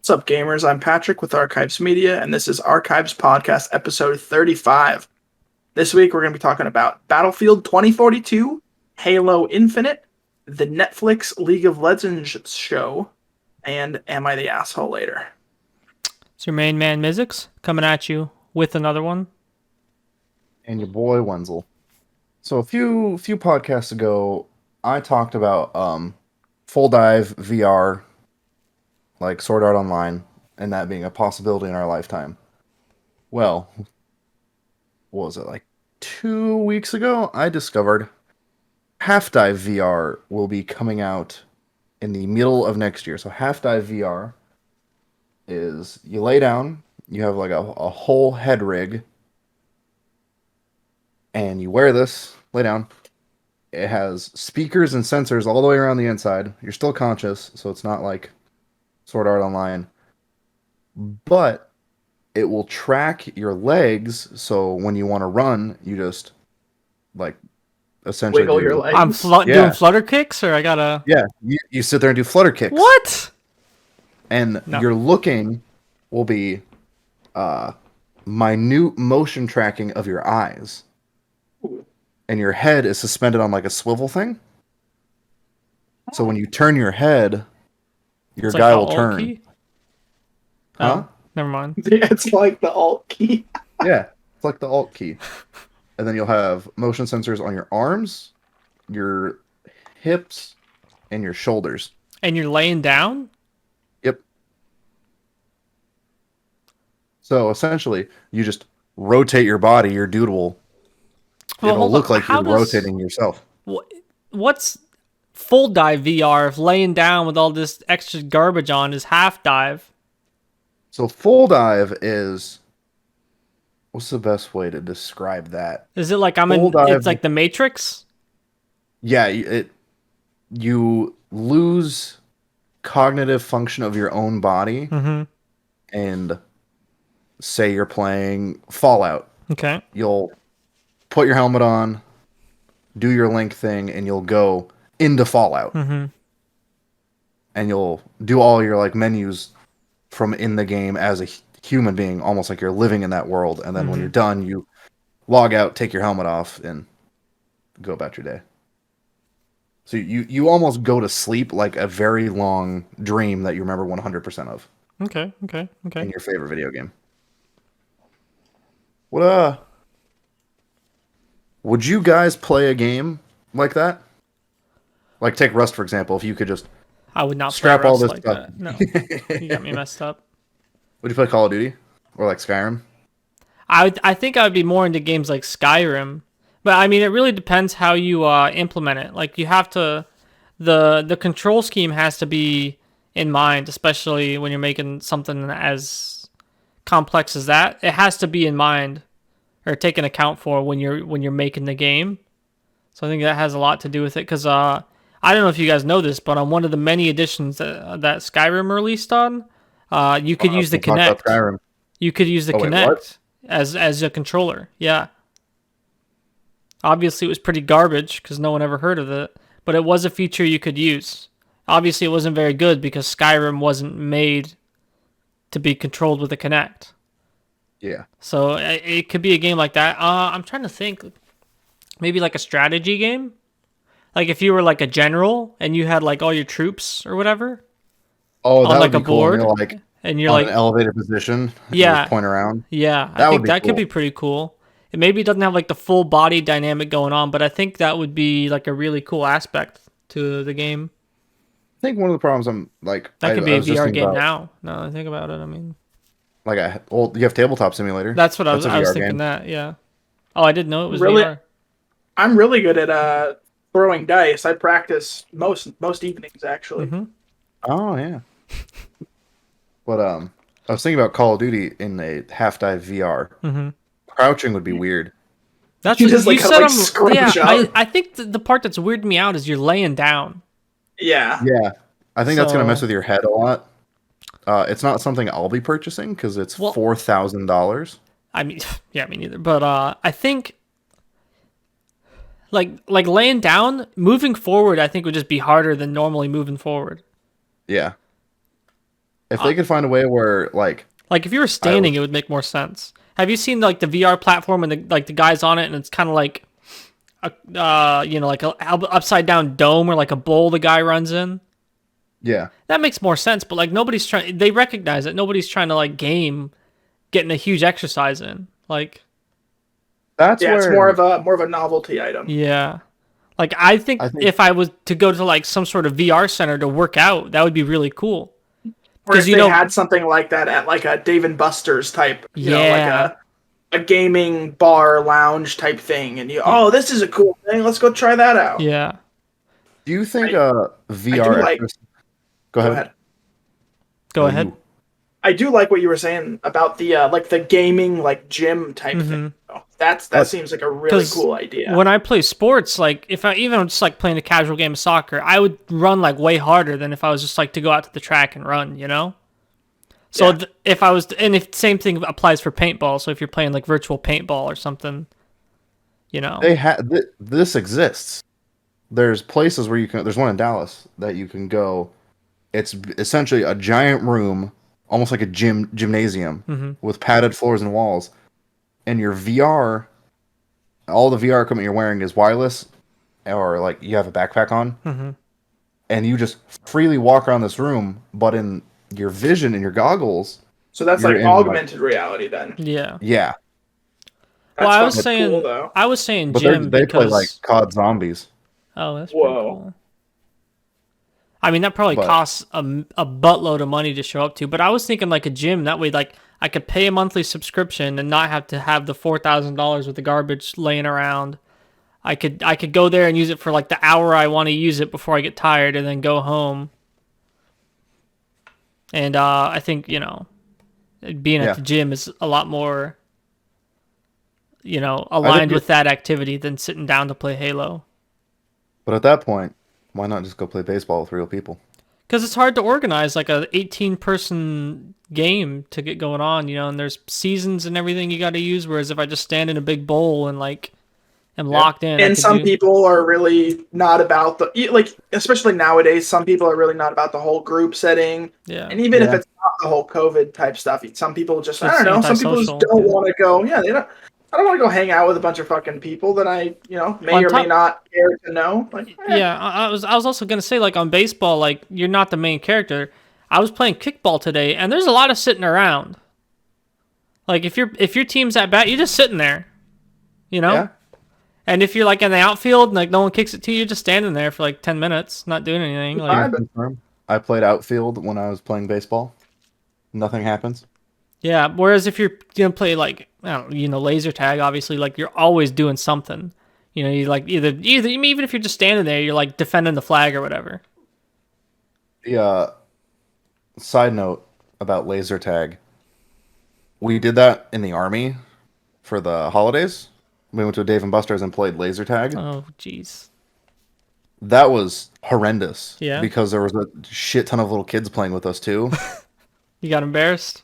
What's up, gamers? I'm Patrick with Archives Media, and this is Archives Podcast episode 35. This week, we're going to be talking about Battlefield 2042, Halo Infinite, the Netflix League of Legends show, and Am I the Asshole Later? It's your main man, Mizzix, coming at you with another one. And your boy, Wenzel. So a few podcasts ago, I talked about full dive VR, like Sword Art Online, and that being a possibility in our lifetime. Well, what was it, like 2 weeks ago? I discovered Half Dive VR will be coming out in the middle of next year. So Half Dive VR is you lay down, you have like a whole head rig, and you wear this, lay down. It has speakers and sensors all the way around the inside. You're still conscious, so it's not like Sword Art Online. But it will track your legs, so when you want to run, you just, like, essentially Wiggle your legs. I'm doing flutter kicks, or I gotta... Yeah, you sit there and do flutter kicks. What? And No. your looking will be minute motion tracking of your eyes. And your head is suspended on like a swivel thing. So when you turn your head, your guy will turn. Key? Huh? Oh, never mind. It's like the alt key. Yeah, it's like the alt key. And then you'll have motion sensors on your arms, your hips, and your shoulders. And you're laying down? Yep. So essentially, you just rotate your body, your dude will... It'll look like you're rotating yourself. What's full dive VR if laying down with all this extra garbage on is half dive? So full dive is... What's the best way to describe that? Is it like it's like the Matrix? Yeah, you lose cognitive function of your own body, and say you're playing Fallout. Okay. You'll put your helmet on, do your Link thing, and you'll go into Fallout. And you'll do all your like menus from in the game as a human being, almost like you're living in that world. And then when you're done, you log out, take your helmet off, and go about your day. So you almost go to sleep like a very long dream that you remember 100% of. Okay. In your favorite video game. What would you guys play a game like that? Like take Rust for example. If you could just I would not strap play all Rust this like stuff. that. No, you got me messed up. Would you play Call of Duty or like Skyrim? I think I would be more into games like Skyrim, but I mean it really depends how you implement it. Like you have to, the control scheme has to be in mind, especially when you're making something as complex as that. It has to be in mind or taken account for when you're making the game. So I think that has a lot to do with it because I don't know if you guys know this, but on one of the many editions that Skyrim released on, you could use the Kinect. You could use the Kinect as a controller. Yeah. Obviously, it was pretty garbage because no one ever heard of it, but it was a feature you could use. Obviously, it wasn't very good because Skyrim wasn't made to be controlled with a Kinect. Yeah. So it could be a game like that. I'm trying to think. Maybe like a strategy game? Like if you were like a general and you had like all your troops or whatever. Oh, that on like would be a board, cool. And you're like an elevated position. Yeah. Just point around. Yeah, I think that could be pretty cool. It maybe doesn't have like the full body dynamic going on, but I think that would be like a really cool aspect to the game. I think one of the problems that could be a VR game now. No, I think about it. I mean, you have Tabletop Simulator. That's what I was thinking. Game. That yeah. Oh, I didn't know it was really, VR. I'm really good at throwing dice. I practice most evenings actually. Oh yeah. But I was thinking about Call of Duty in a half dive VR. Crouching would be weird. That's you what just you like said. I think the part that's weirding me out is you're laying down. Yeah. Yeah. I think that's gonna mess with your head a lot. It's not something I'll be purchasing because it's $4,000. I mean, yeah, me neither. But I think like laying down, moving forward, I think would just be harder than normally moving forward. Yeah. If they could find a way where like if you were standing, it would make more sense. Have you seen like the VR platform and the guys on it, and it's kind of like like a upside down dome or like a bowl the guy runs in? yeah, That makes more sense. But like nobody's trying. They recognize it. Nobody's trying to like game getting a huge exercise in. Like that's Yeah, where it's more of a novelty item. yeah. Like I think if I was to go to like some sort of VR center to work out, that would be really cool. Or if they had something like that at like a Dave and Buster's type, like a gaming bar lounge type thing, and this is a cool thing. Let's go try that out. Yeah. Do you think I VR? do like. Go ahead. Go ahead. I do like what you were saying about the like the gaming like gym type thing. That seems like a really cool idea. When I play sports, like if I even just like playing a casual game of soccer, I would run like way harder than if I was just like to go out to the track and run, you know? So if I was, and if same thing applies for paintball. So if you're playing like virtual paintball or something, you know, this exists. There's places where you can. There's one in Dallas that you can go. It's essentially a giant room, almost like a gymnasium with padded floors and walls. And your VR, all the VR equipment you're wearing is wireless, or like you have a backpack on, and you just freely walk around this room. But in your vision and your goggles, so that's like augmented reality then. Yeah. Yeah. Well, I was saying but gym they because play like COD Zombies. Oh, that's pretty cool. I mean, that probably costs a buttload of money to show up to, but I was thinking like a gym. That way, like I could pay a monthly subscription and not have to have the $4,000 worth of garbage laying around. I could go there and use it for like the hour I want to use it before I get tired, and then go home. And I think being at the gym is a lot more aligned with that activity than sitting down to play Halo. But at that point, why not just go play baseball with real people? Because it's hard to organize like a 18-person game to get going on, and there's seasons and everything you got to use. Whereas if I just stand in a big bowl and like am locked in, and some people are really not about especially nowadays, some people are really not about the whole group setting. Yeah, and even if it's not the whole COVID type stuff, some people just I don't know. Some people just don't want to go. Yeah, they don't. I don't want to go hang out with a bunch of fucking people that I, may or may not care to know. Like, Yeah, I was also gonna say like on baseball, like you're not the main character. I was playing kickball today, and there's a lot of sitting around. Like if your team's at bat, you're just sitting there, Yeah. And if you're like in the outfield and like no one kicks it to you, you're just standing there for like 10 minutes, not doing anything. Like I played outfield when I was playing baseball. Nothing happens. Yeah, whereas if you're gonna play like laser tag, obviously like you're always doing something. You like either even if you're just standing there, you're like defending the flag or whatever. The side note about laser tag. We did that in the Army for the holidays. We went to a Dave and Buster's and played laser tag. Oh, jeez. That was horrendous. Yeah. Because there was a shit ton of little kids playing with us too. You got embarrassed?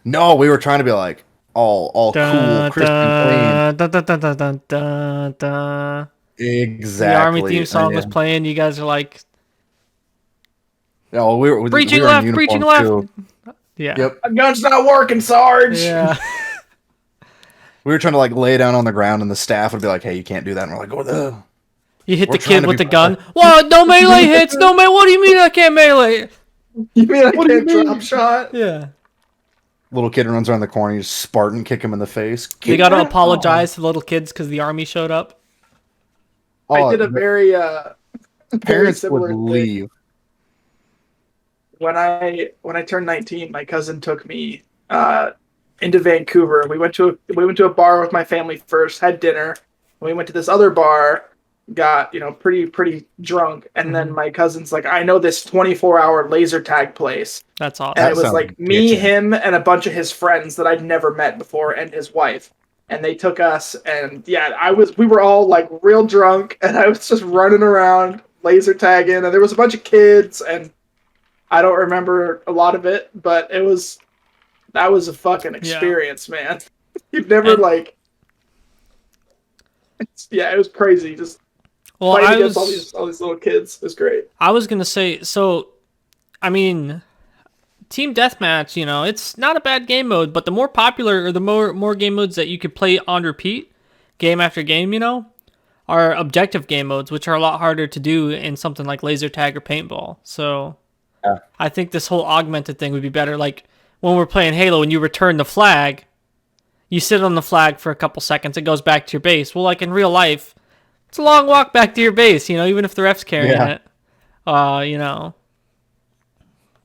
No, we were trying to be like all cool, crisp and clean. Exactly. The Army theme song was playing. You guys are like, "Oh, we were preaching we were left, preaching left." Too. Yeah. Yep. My gun's not working, Sarge. Yeah. We were trying to like lay down on the ground, and the staff would be like, "Hey, you can't do that." And we're like, "Oh, the." You hit the kid with the gun. What? No melee hits. No melee. What do you mean I can't melee? You mean I can't drop shot? Yeah. Little kid runs around the corner. You just Spartan kick him in the face. They got to apologize to the little kids because the Army showed up. I did a very parents similar would leave. thing. When I turned 19, my cousin took me into Vancouver. We went to a bar with my family first, had dinner. We went to this other bar, got pretty drunk, and then my cousin's like, I know this 24-hour laser tag place. That's awesome. And it was like me, him, and a bunch of his friends that I'd never met before, and his wife. And they took us, and we were all like real drunk, and I was just running around laser tagging, and there was a bunch of kids, and I don't remember a lot of it, but that was a fucking experience, man. You've never it was crazy. Just fighting against all these little kids. It was great. I was gonna say, so, I mean, team deathmatch, it's not a bad game mode, but the more popular or the more game modes that you could play on repeat, game after game, are objective game modes, which are a lot harder to do in something like laser tag or paintball. So Yeah. I think this whole augmented thing would be better. Like when we're playing Halo and you return the flag, you sit on the flag for a couple seconds, it goes back to your base. Well, like in real life, it's a long walk back to your base, even if the ref's carrying it.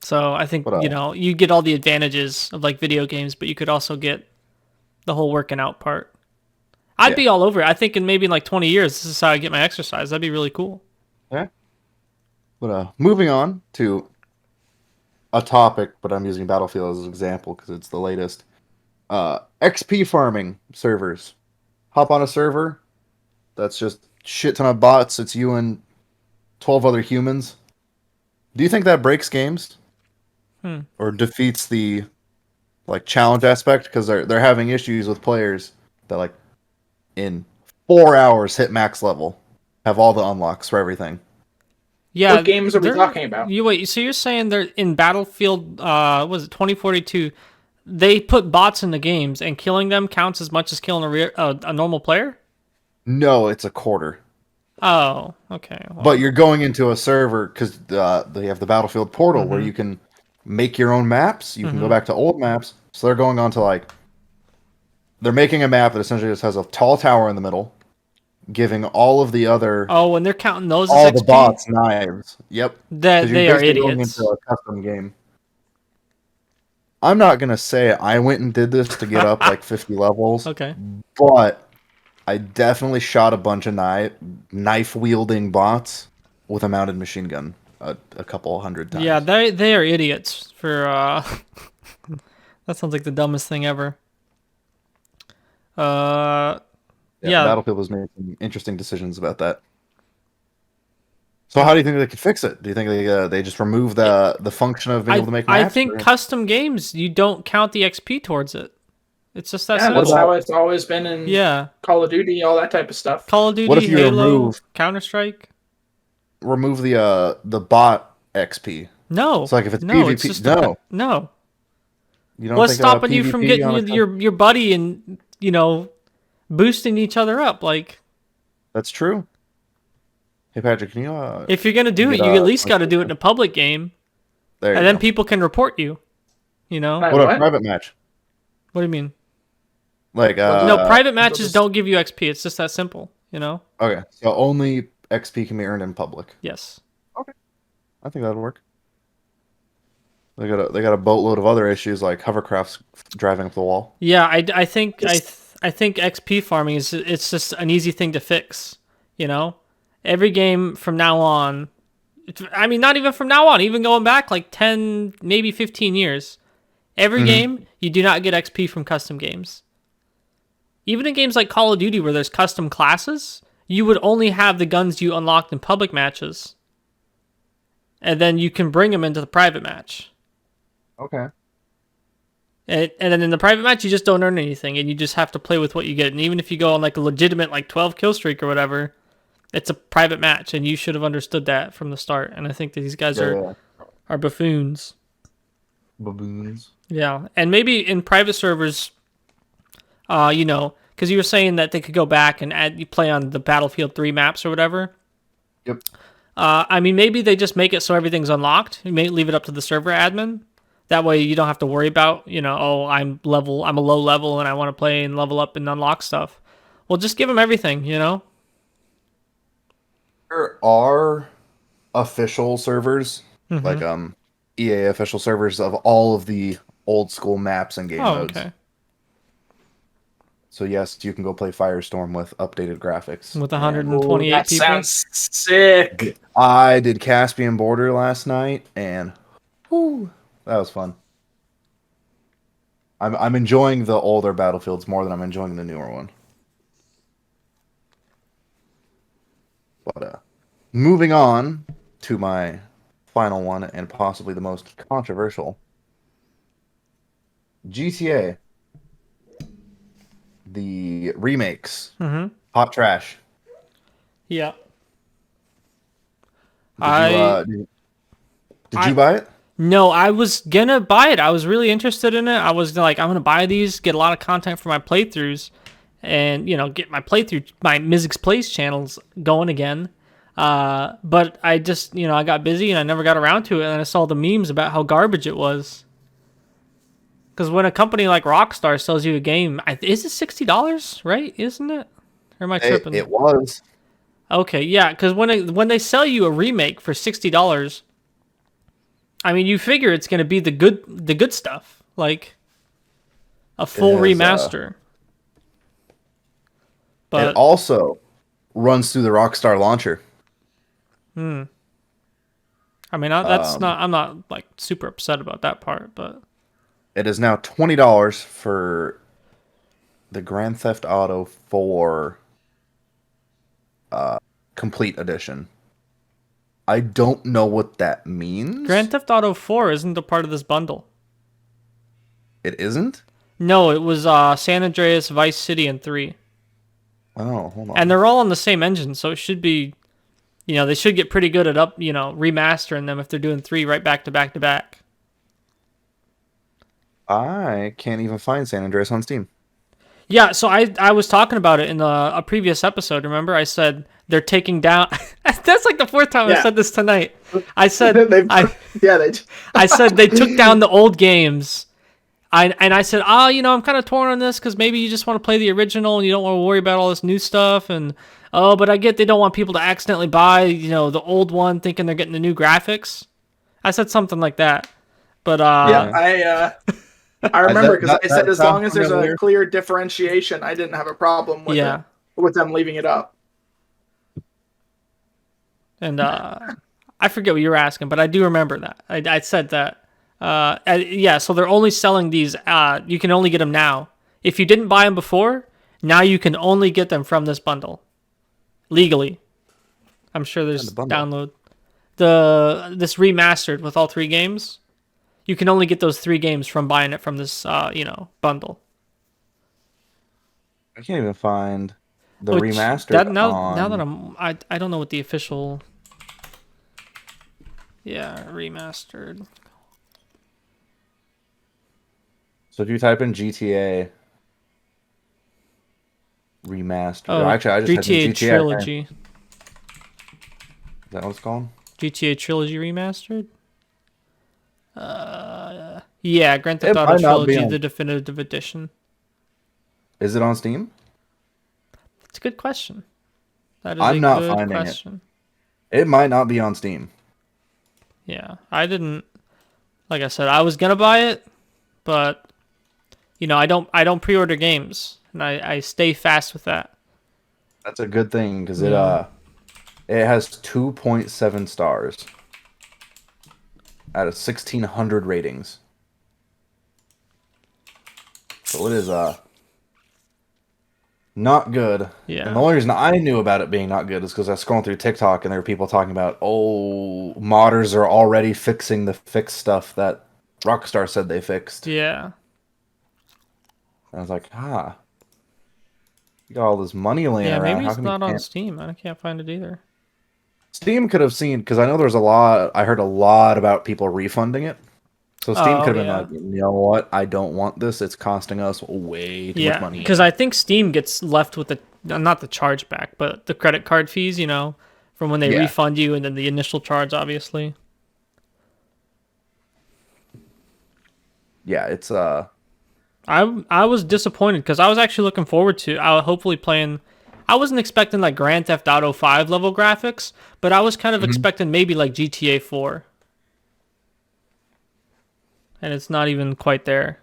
So I think, you get all the advantages of like video games, but you could also get the whole working out part. I'd be all over it. I think in maybe like 20 years, this is how I get my exercise. That'd be really cool. Yeah. But moving on to a topic, but I'm using Battlefield as an example because it's the latest. XP farming servers. Hop on a server that's just shit ton of bots. It's you and 12 other humans. Do you think that breaks games? Or defeats the challenge aspect? Because they're having issues with players that in 4 hours hit max level, have all the unlocks for everything. Yeah, what games are we talking about? So you're saying they're in Battlefield, was it 2042? They put bots in the games, and killing them counts as much as killing a normal player? No, it's a quarter. Oh, okay. Well, But you're going into a server because they have the Battlefield portal where you can make your own maps. You can go back to old maps. So they're going on to they're making a map that essentially just has a tall tower in the middle, giving all of the other and they're counting those all as XP? the bots knives. Yep. That they are basically going idiots. into a custom game. I'm not gonna say I went and did this to get up 50 levels. Okay. But I definitely shot a bunch of knife wielding bots with a mounted machine gun a couple hundred times. Yeah, they are idiots for that sounds like the dumbest thing ever. Yeah. Battlefield was making some interesting decisions about that. So how do you think they could fix it? Do you think they just remove the function of being able to make maps? I think custom games, you don't count the XP towards it. It's just that simple. That's how it's always been in Call of Duty, all that type of stuff. Call of Duty, what if you Halo, Counter-Strike. Remove the bot XP. No. So if it's PvP, it's just no. No. You don't What's think stopping you from PvP getting your buddy and boosting each other up? That's true. Hey Patrick, can you if you're gonna do it, you at least got to do it in a public game, and then people can report you. What a private match. What do you mean? No, private matches don't give you XP. It's just that simple. Okay, so only XP can be earned in public. Yes. Okay, I think that'll work. They got a boatload of other issues like hovercrafts driving up the wall. Yeah, I think XP farming it's just an easy thing to fix. Every game from now on, I mean, not even from now on, even going back 10, maybe 15 years, every game, you do not get XP from custom games. Even in games like Call of Duty where there's custom classes, you would only have the guns you unlocked in public matches. And then you can bring them into the private match. Okay. And then in the private match, you just don't earn anything, and you just have to play with what you get. And even if you go on a legitimate 12 kill streak or whatever, it's a private match, and you should have understood that from the start. And I think that these guys are buffoons. Baboons. Yeah, and maybe in private servers, because you were saying that they could go back and you play on the Battlefield 3 maps or whatever. Yep. I mean, maybe they just make it so everything's unlocked. You may leave it up to the server admin. That way you don't have to worry about, I'm a low level and I want to play and level up and unlock stuff. Well, just give them everything, There are official servers, EA official servers of all of the old school maps and game modes. Okay. So yes, you can go play Firestorm with updated graphics. With 128 that people? Sounds sick. I did Caspian Border last night, and that was fun. I'm enjoying the older Battlefields more than I'm enjoying the newer one. But moving on to my final one and possibly the most controversial. GTA. The remakes. Hot trash. Yeah. Did you buy it? No, I was gonna buy it. I was really interested in it. I was like, I'm gonna buy these, get a lot of content for my playthroughs, and get my Mizzix Plays channels going again. But I just I got busy and I never got around to it. And I saw the memes about how garbage it was. Because when a company like Rockstar sells you a game, is it $60, right? Isn't it? Or am I tripping? It was. Okay, yeah. Because when they sell you a remake for $60, I mean, you figure it's gonna be the good stuff, like a full remaster. But it also runs through the Rockstar launcher. I mean, I'm not like super upset about that part, but It is now $20 for the Grand Theft Auto 4 Complete Edition. I don't know what that means. Grand Theft Auto 4 isn't a part of this bundle. It isn't? No, it was San Andreas, Vice City, and 3. Oh, hold on. And they're all on the same engine, so it should be, they should get pretty good at remastering them if they're doing 3 right back to back to back. I can't even find San Andreas on Steam. Yeah, so I was talking about it in a previous episode. Remember, I said they're taking down. That's like the fourth time I said this tonight. I said I said they took down the old games. I said, I'm kind of torn on this because maybe you just want to play the original and you don't want to worry about all this new stuff. And but I get they don't want people to accidentally buy the old one thinking they're getting the new graphics. I said something like that. But I remember because I said as long as there's a clear differentiation, I didn't have a problem with it, with them leaving it up. And I forget what you were asking, but I do remember that. I said that. So they're only selling these. You can only get them now. If you didn't buy them before, now you can only get them from this bundle. Legally. I'm sure there's download. This remastered with all 3 games. You can only get those 3 games from buying it from this, bundle. I can't even find the remastered. Now that I don't know what the official. Yeah, remastered. So if you type in GTA remastered, actually, I just GTA typed in GTA Trilogy. Is that what it's called? GTA Trilogy remastered. Yeah, Grand Theft Auto Trilogy, the definitive edition. Is it on Steam? That's a good question. That is I'm not finding it. It might not be on Steam. Yeah, I didn't. Like I said, I was gonna buy it, but I don't pre-order games, and I stay fast with that. That's a good thing because it has 2.7 stars out of 1,600 ratings. So it is not good. Yeah. And the only reason I knew about it being not good is because I was scrolling through TikTok and there were people talking about, modders are already fixing the fixed stuff that Rockstar said they fixed. Yeah. And I was like, you got all this money laying around. Yeah, maybe it's not on Steam. I can't find it either. Steam could have seen, because I know there's I heard a lot about people refunding it. So Steam could have been like, you know what? I don't want this. It's costing us way too much money. Because I think Steam gets left with not the chargeback, but the credit card fees, from when they refund you and then the initial charge, obviously. Yeah, it's I was disappointed because I was actually looking forward to hopefully playing. I wasn't expecting like Grand Theft Auto 5 level graphics, but I was kind of expecting maybe like GTA 4. And it's not even quite there.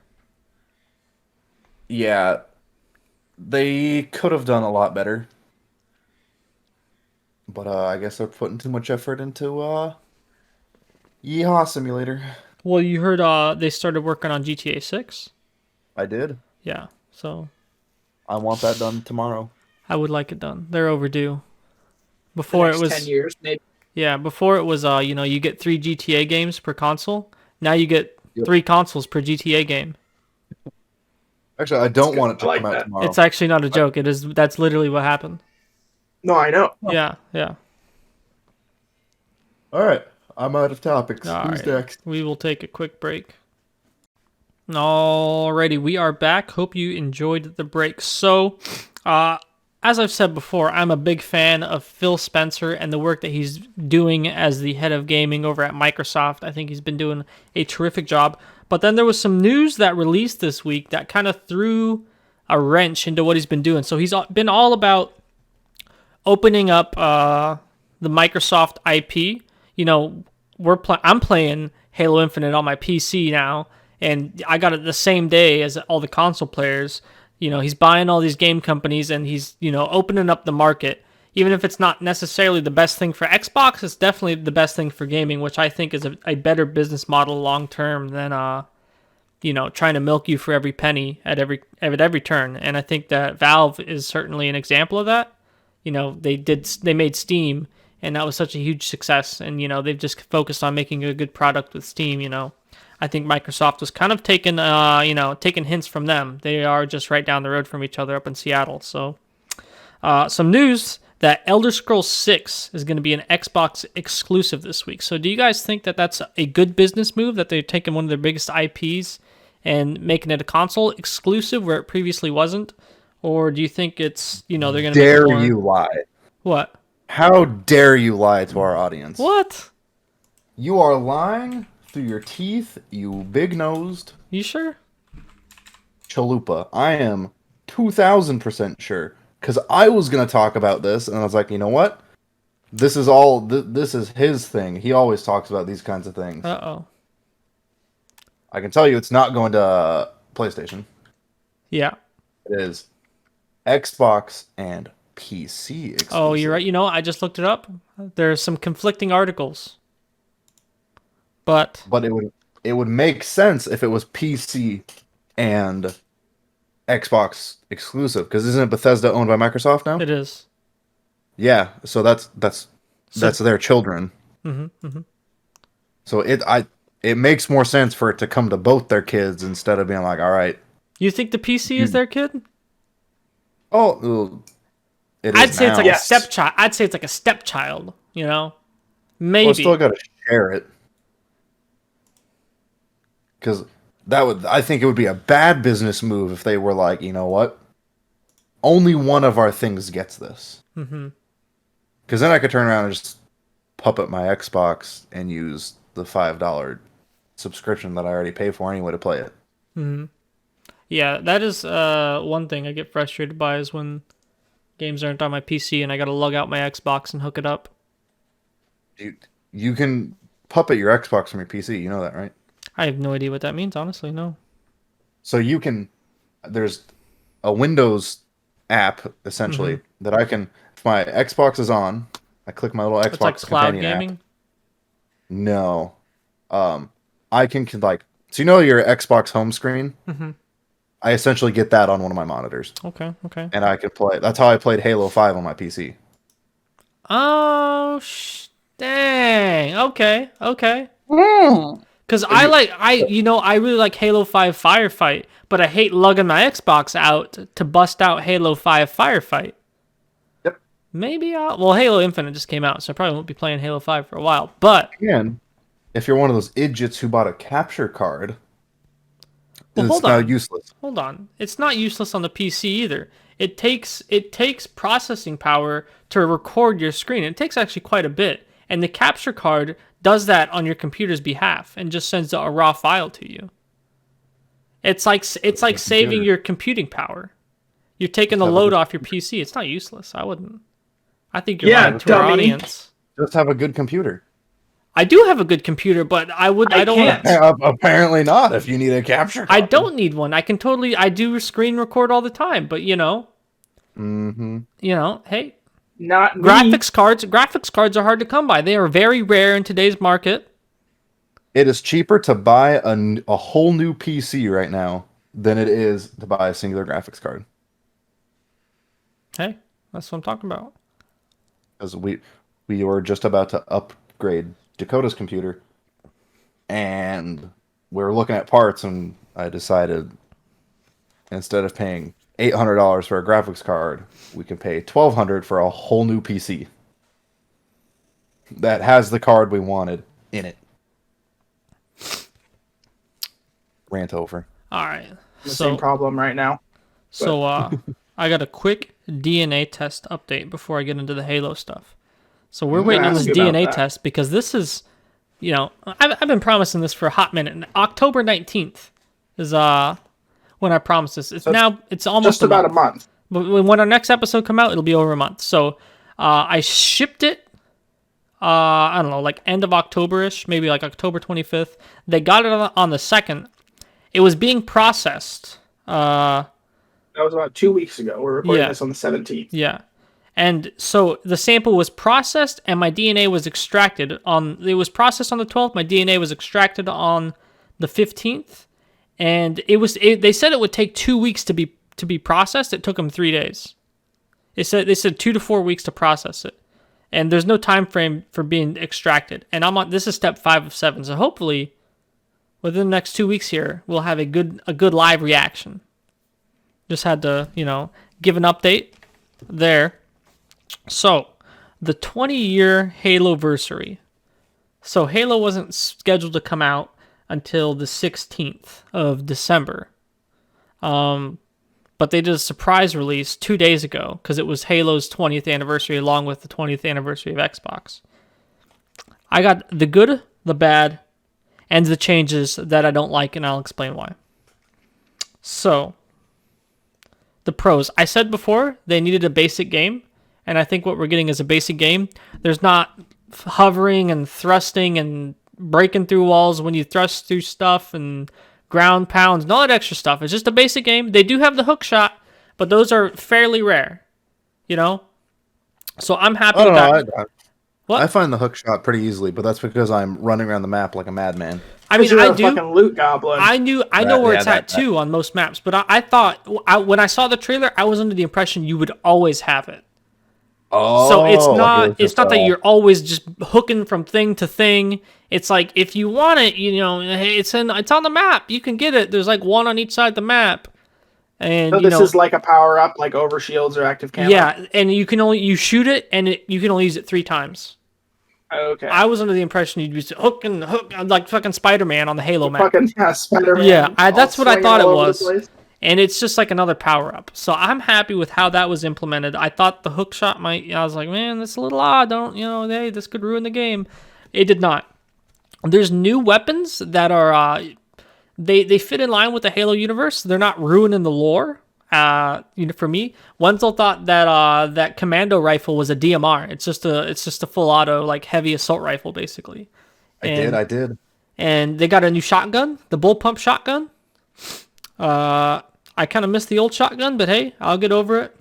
Yeah, they could have done a lot better. But I guess they're putting too much effort into Yeehaw Simulator. Well, you heard they started working on GTA 6? I did. Yeah, so I want that done tomorrow. I would like it done. They're overdue. Before it was 10 years, maybe. Yeah, before it was you get 3 GTA games per console. Now you get 3 consoles per GTA game. Actually, I don't want it to come out tomorrow. It's actually not a joke. That's literally what happened. No, I know. Yeah. All right. I'm out of topics. All Who's right. next? We will take a quick break. Alrighty, we are back. Hope you enjoyed the break. So, as I've said before, I'm a big fan of Phil Spencer and the work that he's doing as the head of gaming over at Microsoft. I think he's been doing a terrific job. But then there was some news that released this week that kind of threw a wrench into what he's been doing. So he's been all about opening up the Microsoft IP. You know, I'm playing Halo Infinite on my PC now, and I got it the same day as all the console players. You know, he's buying all these game companies, and he's, you know, opening up the market. Even if it's not necessarily the best thing for Xbox, it's definitely the best thing for gaming, which I think is a better business model long term than you know, trying to milk you for every penny at every turn. And I think that Valve is certainly an example of that. You know, they made Steam, and that was such a huge success. And, you know, they've just focused on making a good product with Steam. You know, I think Microsoft was kind of taking hints from them. They are just right down the road from each other up in Seattle. So, some news that Elder Scrolls 6 is going to be an Xbox exclusive this week. So, do you guys think that that's a good business move, that they're taking one of their biggest IPs and making it a console exclusive where it previously wasn't? Or do you think it's, you know, they're going to make it more... Dare you lie? What? How dare you lie to our audience? What? You are lying through your teeth, you big-nosed You sure? chalupa. I am 2,000% sure. Because I was going to talk about this, and I was like, you know what? This is all... this is his thing. He always talks about these kinds of things. Uh-oh. I can tell you it's not going to PlayStation. Yeah. It is Xbox and PC exclusive. Oh, you're right. You know, I just looked it up. There's some conflicting articles. But it would make sense if it was PC and Xbox exclusive, because isn't Bethesda owned by Microsoft now? it is. Yeah, so that's their children. Mm-hmm. So it makes more sense for it to come to both their kids instead of being like, all right. You think the PC is their kid? Oh, it is I'd say now. it's like Yes. a stepchild. I'd say it's like a stepchild, you know? Maybe. Well, still got to share it. Because I think it would be a bad business move if they were like, you know what? Only one of our things gets this. Mm-hmm. Because then I could turn around and just puppet my Xbox and use the $5 subscription that I already pay for anyway to play it. Mm-hmm. Yeah, that is one thing I get frustrated by, is when games aren't on my PC and I gotta lug out my Xbox and hook it up. You can puppet your Xbox from your PC. You know that, right? I have no idea what that means, honestly, no. So you can... There's a Windows app, essentially, that I can... If my Xbox is on, I click my little Xbox It's like cloud companion app. gaming? No. I can like... So you know your Xbox home screen? Mm-hmm. I essentially get that on one of my monitors. Okay. And I can play... That's how I played Halo 5 on my PC. Oh, dang. Okay. Because I really like Halo 5 Firefight, but I hate lugging my Xbox out to bust out Halo 5 Firefight. Yep. Maybe well, Halo Infinite just came out, so I probably won't be playing Halo 5 for a while, but... Again, if you're one of those idiots who bought a capture card, Well, it's now useless. Hold on. It's not useless on the PC either. It takes processing power to record your screen. It takes actually quite a bit. And the capture card does that on your computer's behalf and just sends a raw file to you. It's like saving your computing power. You're taking the load off your PC. It's not useless. I wouldn't. I think you're lying to our dummy. audience. Just have a good computer. I do have a good computer, but I don't can't. Apparently not, if you need a capture card. I don't need one. I do screen record all the time, but hey, Not me. graphics cards are hard to come by. They are very rare in today's market. It is cheaper to buy a whole new PC right now than it is to buy a singular graphics card. Hey, that's what I'm talking about. Because we were just about to upgrade Dakota's computer, and we were looking at parts, and I decided instead of paying $800 for a graphics card, we can pay $1,200 for a whole new PC that has the card we wanted in it. Rant over. All right. The same problem right now. So I got a quick DNA test update before I get into the Halo stuff. So we're waiting on this DNA test because this is, I've been promising this for a hot minute. And October 19th is when I promised this. It's almost just about a month. But when our next episode come out, it'll be over a month. So I shipped it. I don't know, like end of October-ish, maybe like October 25th. They got it on the 2nd. It was being processed. That was about 2 weeks ago. We're recording this on the 17th. Yeah. And so the sample was processed and my DNA was extracted it was processed on the 12th. My DNA was extracted on the 15th. And they said it would take 2 weeks to be processed. It took them 3 days. They said 2 to 4 weeks to process it. And there's no time frame for being extracted. And this is step 5 of 7. So hopefully within the next 2 weeks here, we'll have a good live reaction. Just had to, give an update there. So, the 20-year Halo-versary. So, Halo wasn't scheduled to come out until the 16th of December. But they did a surprise release 2 days ago because it was Halo's 20th anniversary along with the 20th anniversary of Xbox. I got the good, the bad, and the changes that I don't like, and I'll explain why. So, the pros. I said before they needed a basic game, and I think what we're getting is a basic game. There's not hovering and thrusting and breaking through walls when you thrust through stuff and ground pounds and all that extra stuff. It's just a basic game. They do have the hook shot, but those are fairly rare, So I'm happy with that. I find the hook shot pretty easily, but that's because I'm running around the map like a madman. I mean, I do. Fucking loot goblin. I know where it's at too on most maps, but I thought when I saw the trailer, I was under the impression you would always have it. Oh, so it's not that you're always just hooking from thing to thing. It's like if you want it, it's on the map. You can get it. There's like one on each side of the map. And so this is like a power up, like over shields or active camo. Yeah, and you shoot it, and you can only use it 3 times. Okay. I was under the impression you'd be hooking like fucking Spider-Man on the Halo map. Fucking Spider-Man. Yeah, that's what I thought it was. And it's just like another power-up. So I'm happy with how that was implemented. I thought the hook shot I was like, man, that's a little odd. Hey, this could ruin the game. It did not. There's new weapons that are, they fit in line with the Halo universe. They're not ruining the lore. For me, Wenzel thought that commando rifle was a DMR. It's just a full auto, like heavy assault rifle, basically. I did. And they got a new shotgun, the bull pump shotgun. I kind of missed the old shotgun, but hey, I'll get over it.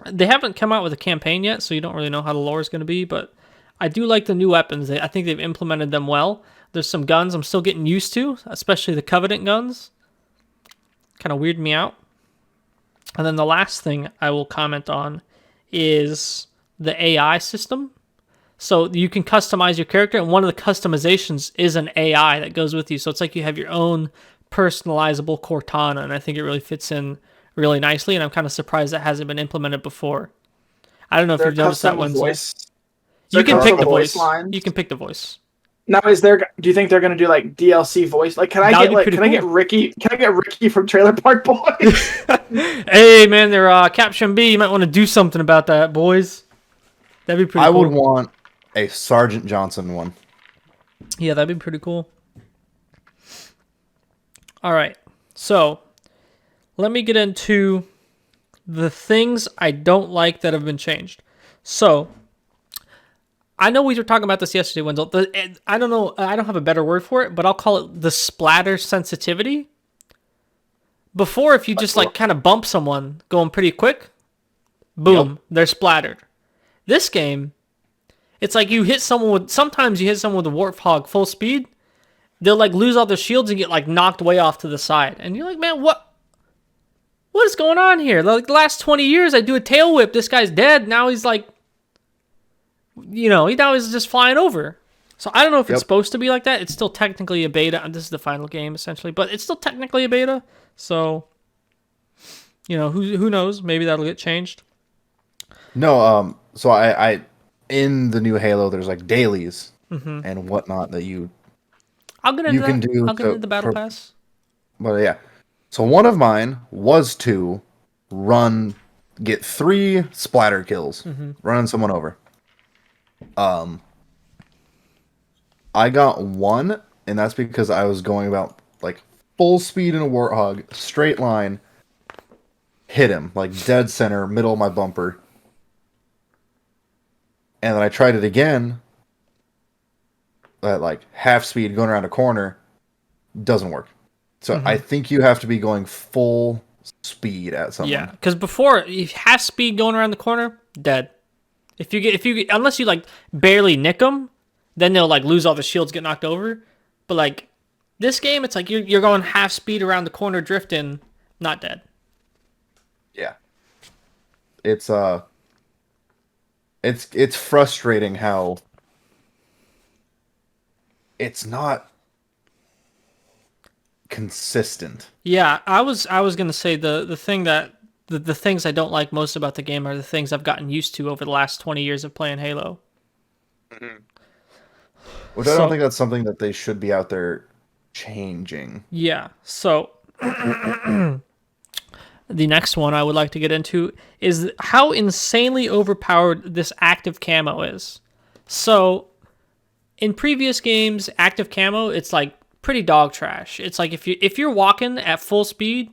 They haven't come out with a campaign yet, so you don't really know how the lore is going to be, but I do like the new weapons. I think they've implemented them well. There's some guns I'm still getting used to, especially the Covenant guns. Kind of weird me out. And then the last thing I will comment on is the AI system. So you can customize your character, and one of the customizations is an AI that goes with you. So it's like you have your own personalizable Cortana, and I think it really fits in really nicely, and I'm kind of surprised that hasn't been implemented before. I don't know if you've noticed that one. You can pick the voice. You can pick the voice. Now, do you think they're going to do like DLC voice? Like, can I get Ricky? Can I get Ricky from Trailer Park Boys? Hey, man, they're Caption B. You might want to do something about that, boys. That'd be pretty cool. I would want a Sergeant Johnson one. Yeah, that'd be pretty cool. All right, so let me get into the things I don't like that have been changed. So I know we were talking about this yesterday, Wenzel. I don't know. I don't have a better word for it, but I'll call it the splatter sensitivity. Before, if you just like kind of bump someone going pretty quick, boom, they're splattered. This game, it's like sometimes you hit someone with a Warthog full speed, they'll like lose all their shields and get like knocked way off to the side. And you're like, man, what is going on here? Like the last 20 years, I do a tail whip. This guy's dead. Now he's like, now he's just flying over. So I don't know if it's supposed to be like that. It's still technically a beta. And this is the final game essentially, but it's still technically a beta. So, who knows? Maybe that'll get changed. No, so I in the new Halo, there's like dailies and whatnot that you I'll get into can that. do. I'll get into the battle pass. But yeah, so one of mine was to get 3 splatter kills, running someone over. I got 1, and that's because I was going about like full speed in a warthog, straight line, hit him like dead center, middle of my bumper. And then I tried it again at like half speed going around a corner. Doesn't work. So I think you have to be going full speed at someone. Yeah, because before, if half speed going around the corner, dead. If you get unless you like barely nick them, then they'll like lose all the shields, get knocked over. But like this game, it's like you're going half speed around the corner, drifting, not dead. Yeah. It's frustrating how it's not consistent. Yeah, I was gonna say the thing that the things I don't like most about the game are the things I've gotten used to over the last 20 years of playing Halo. Which I don't think that's something that they should be out there changing. Yeah, so the next one I would like to get into is how insanely overpowered this active camo is. So, in previous games, active camo, it's like pretty dog trash. It's like if you're walking at full speed,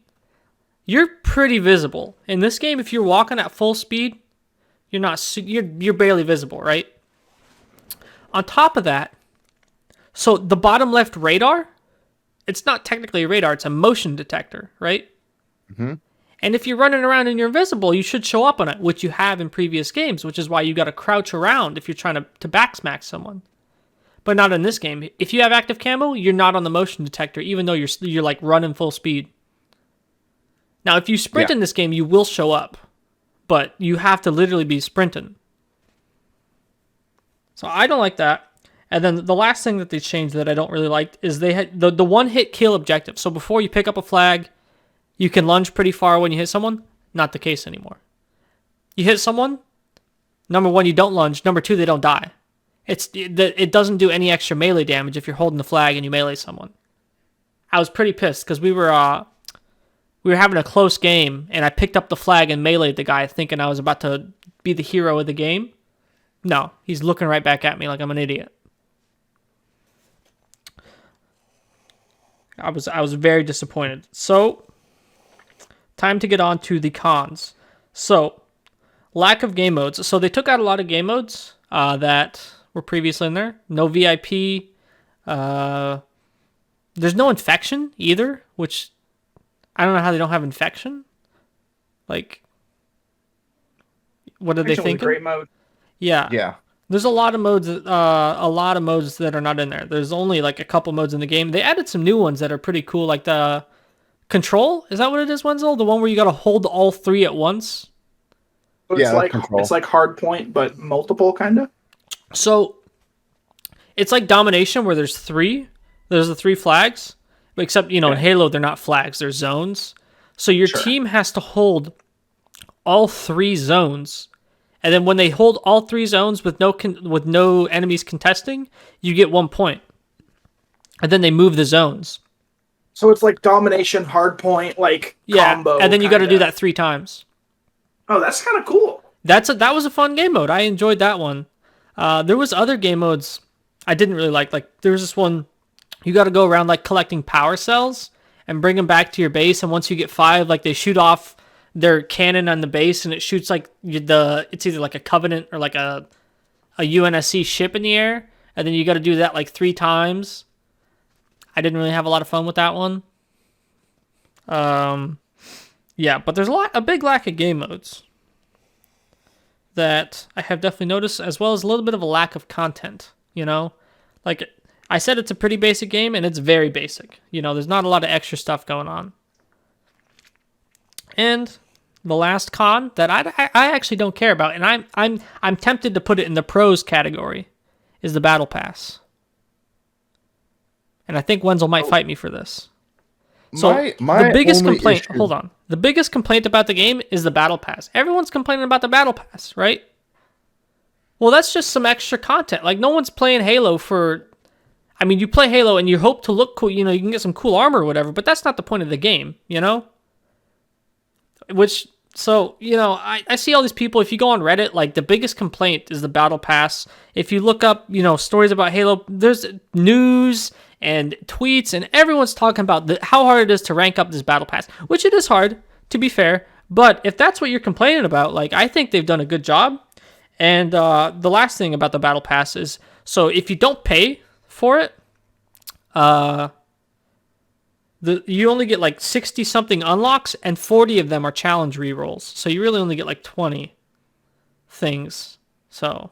you're pretty visible. In this game, if you're walking at full speed, you're barely visible, right? On top of that, so the bottom left radar, it's not technically a radar, it's a motion detector, right? Mm-hmm. And if you're running around and you're invisible, you should show up on it, which you have in previous games, which is why you got to crouch around if you're trying to backsmack someone. But not in this game. If you have active camo, you're not on the motion detector, even though you're like running full speed. Now, if you sprint in this game, you will show up, but you have to literally be sprinting. So I don't like that. And then the last thing that they changed that I don't really like is they had the one-hit kill objective. So before you pick up a flag, you can lunge pretty far when you hit someone. Not the case anymore. You hit someone, number one, you don't lunge. Number two, they don't die. It doesn't do any extra melee damage if you're holding the flag and you melee someone. I was pretty pissed because we were having a close game and I picked up the flag and meleeed the guy thinking I was about to be the hero of the game. No, he's looking right back at me like I'm an idiot. I was very disappointed. So, time to get on to the cons. So, lack of game modes. So they took out a lot of game modes that were previously in there. No VIP. There's no infection either, which I don't know how they don't have infection. Like, what are they thinking? Great mode. Yeah. Yeah. There's a lot of modes. A lot of modes that are not in there. There's only like a couple modes in the game. They added some new ones that are pretty cool, like the control. Is that what it is, Wenzel? The one where you got to hold all three at once. So it's like hard point, but multiple kind of. So it's like domination, where there's three. There's the 3 flags, except in Halo they're not flags; they're zones. So your team has to hold all 3 zones. And then when they hold all 3 zones with no enemies contesting, you get 1 point. And then they move the zones. So it's like domination, hard point, combo. And then you got to do that 3 times. Oh, that's kind of cool. That was a fun game mode. I enjoyed that one. There was other game modes I didn't really like. Like there was this one, you got to go around like collecting power cells and bring them back to your base. And once you get 5, like they shoot off their cannon on the base and it shoots like it's either like a Covenant or like a UNSC ship in the air, and then you got to do that like 3 times. I didn't really have a lot of fun with that one. Yeah, but there's a big lack of game modes that I have definitely noticed, as well as a little bit of a lack of content. Like I said, it's a pretty basic game and it's very basic. There's not a lot of extra stuff going on. And the last con that I actually don't care about, and I'm tempted to put it in the pros category, is the battle pass. And I think Wenzel might fight me for this. So the biggest complaint, hold on. The biggest complaint about the game is the battle pass. Everyone's complaining about the battle pass, right? Well, that's just some extra content. Like, no one's playing Halo for. I mean, you play Halo and you hope to look cool. You know, you can get some cool armor or whatever, but that's not the point of the game, you know? Which, so, you know, I see all these people. If you go on Reddit, like, the biggest complaint is the Battle Pass. If you look up, you know, stories about Halo, there's news and tweets, and everyone's talking about how hard it is to rank up this Battle Pass, which it is hard, to be fair. But if that's what you're complaining about, like, I think they've done a good job. And the last thing about the Battle Pass is, so if you don't pay for it, you only get like 60 something unlocks, and 40 of them are challenge rerolls. So you really only get like 20 things. So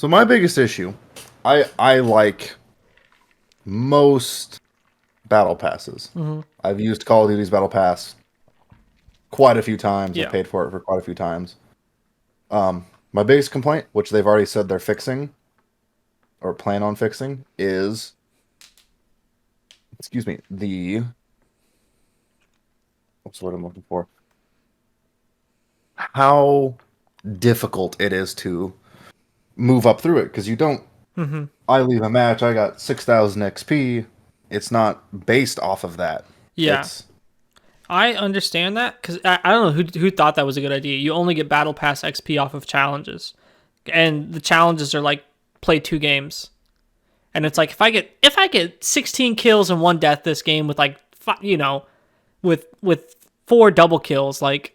my biggest issue, I like most battle passes. Mm-hmm. I've used Call of Duty's battle pass quite a few times. Yeah. I've paid for it for quite a few times. My biggest complaint, which they've already said they're fixing or plan on fixing, is, excuse me, what's the word I'm looking for? How difficult it is to move up through it, because you don't. Mm-hmm. I leave a match, I got 6,000 XP. It's not based off of that. Yeah. I understand that, because I don't know who thought that was a good idea. You only get Battle Pass XP off of challenges, and the challenges are like play 2 games, and it's like if I get 16 kills and 1 death this game with like you know, with 4 double kills, like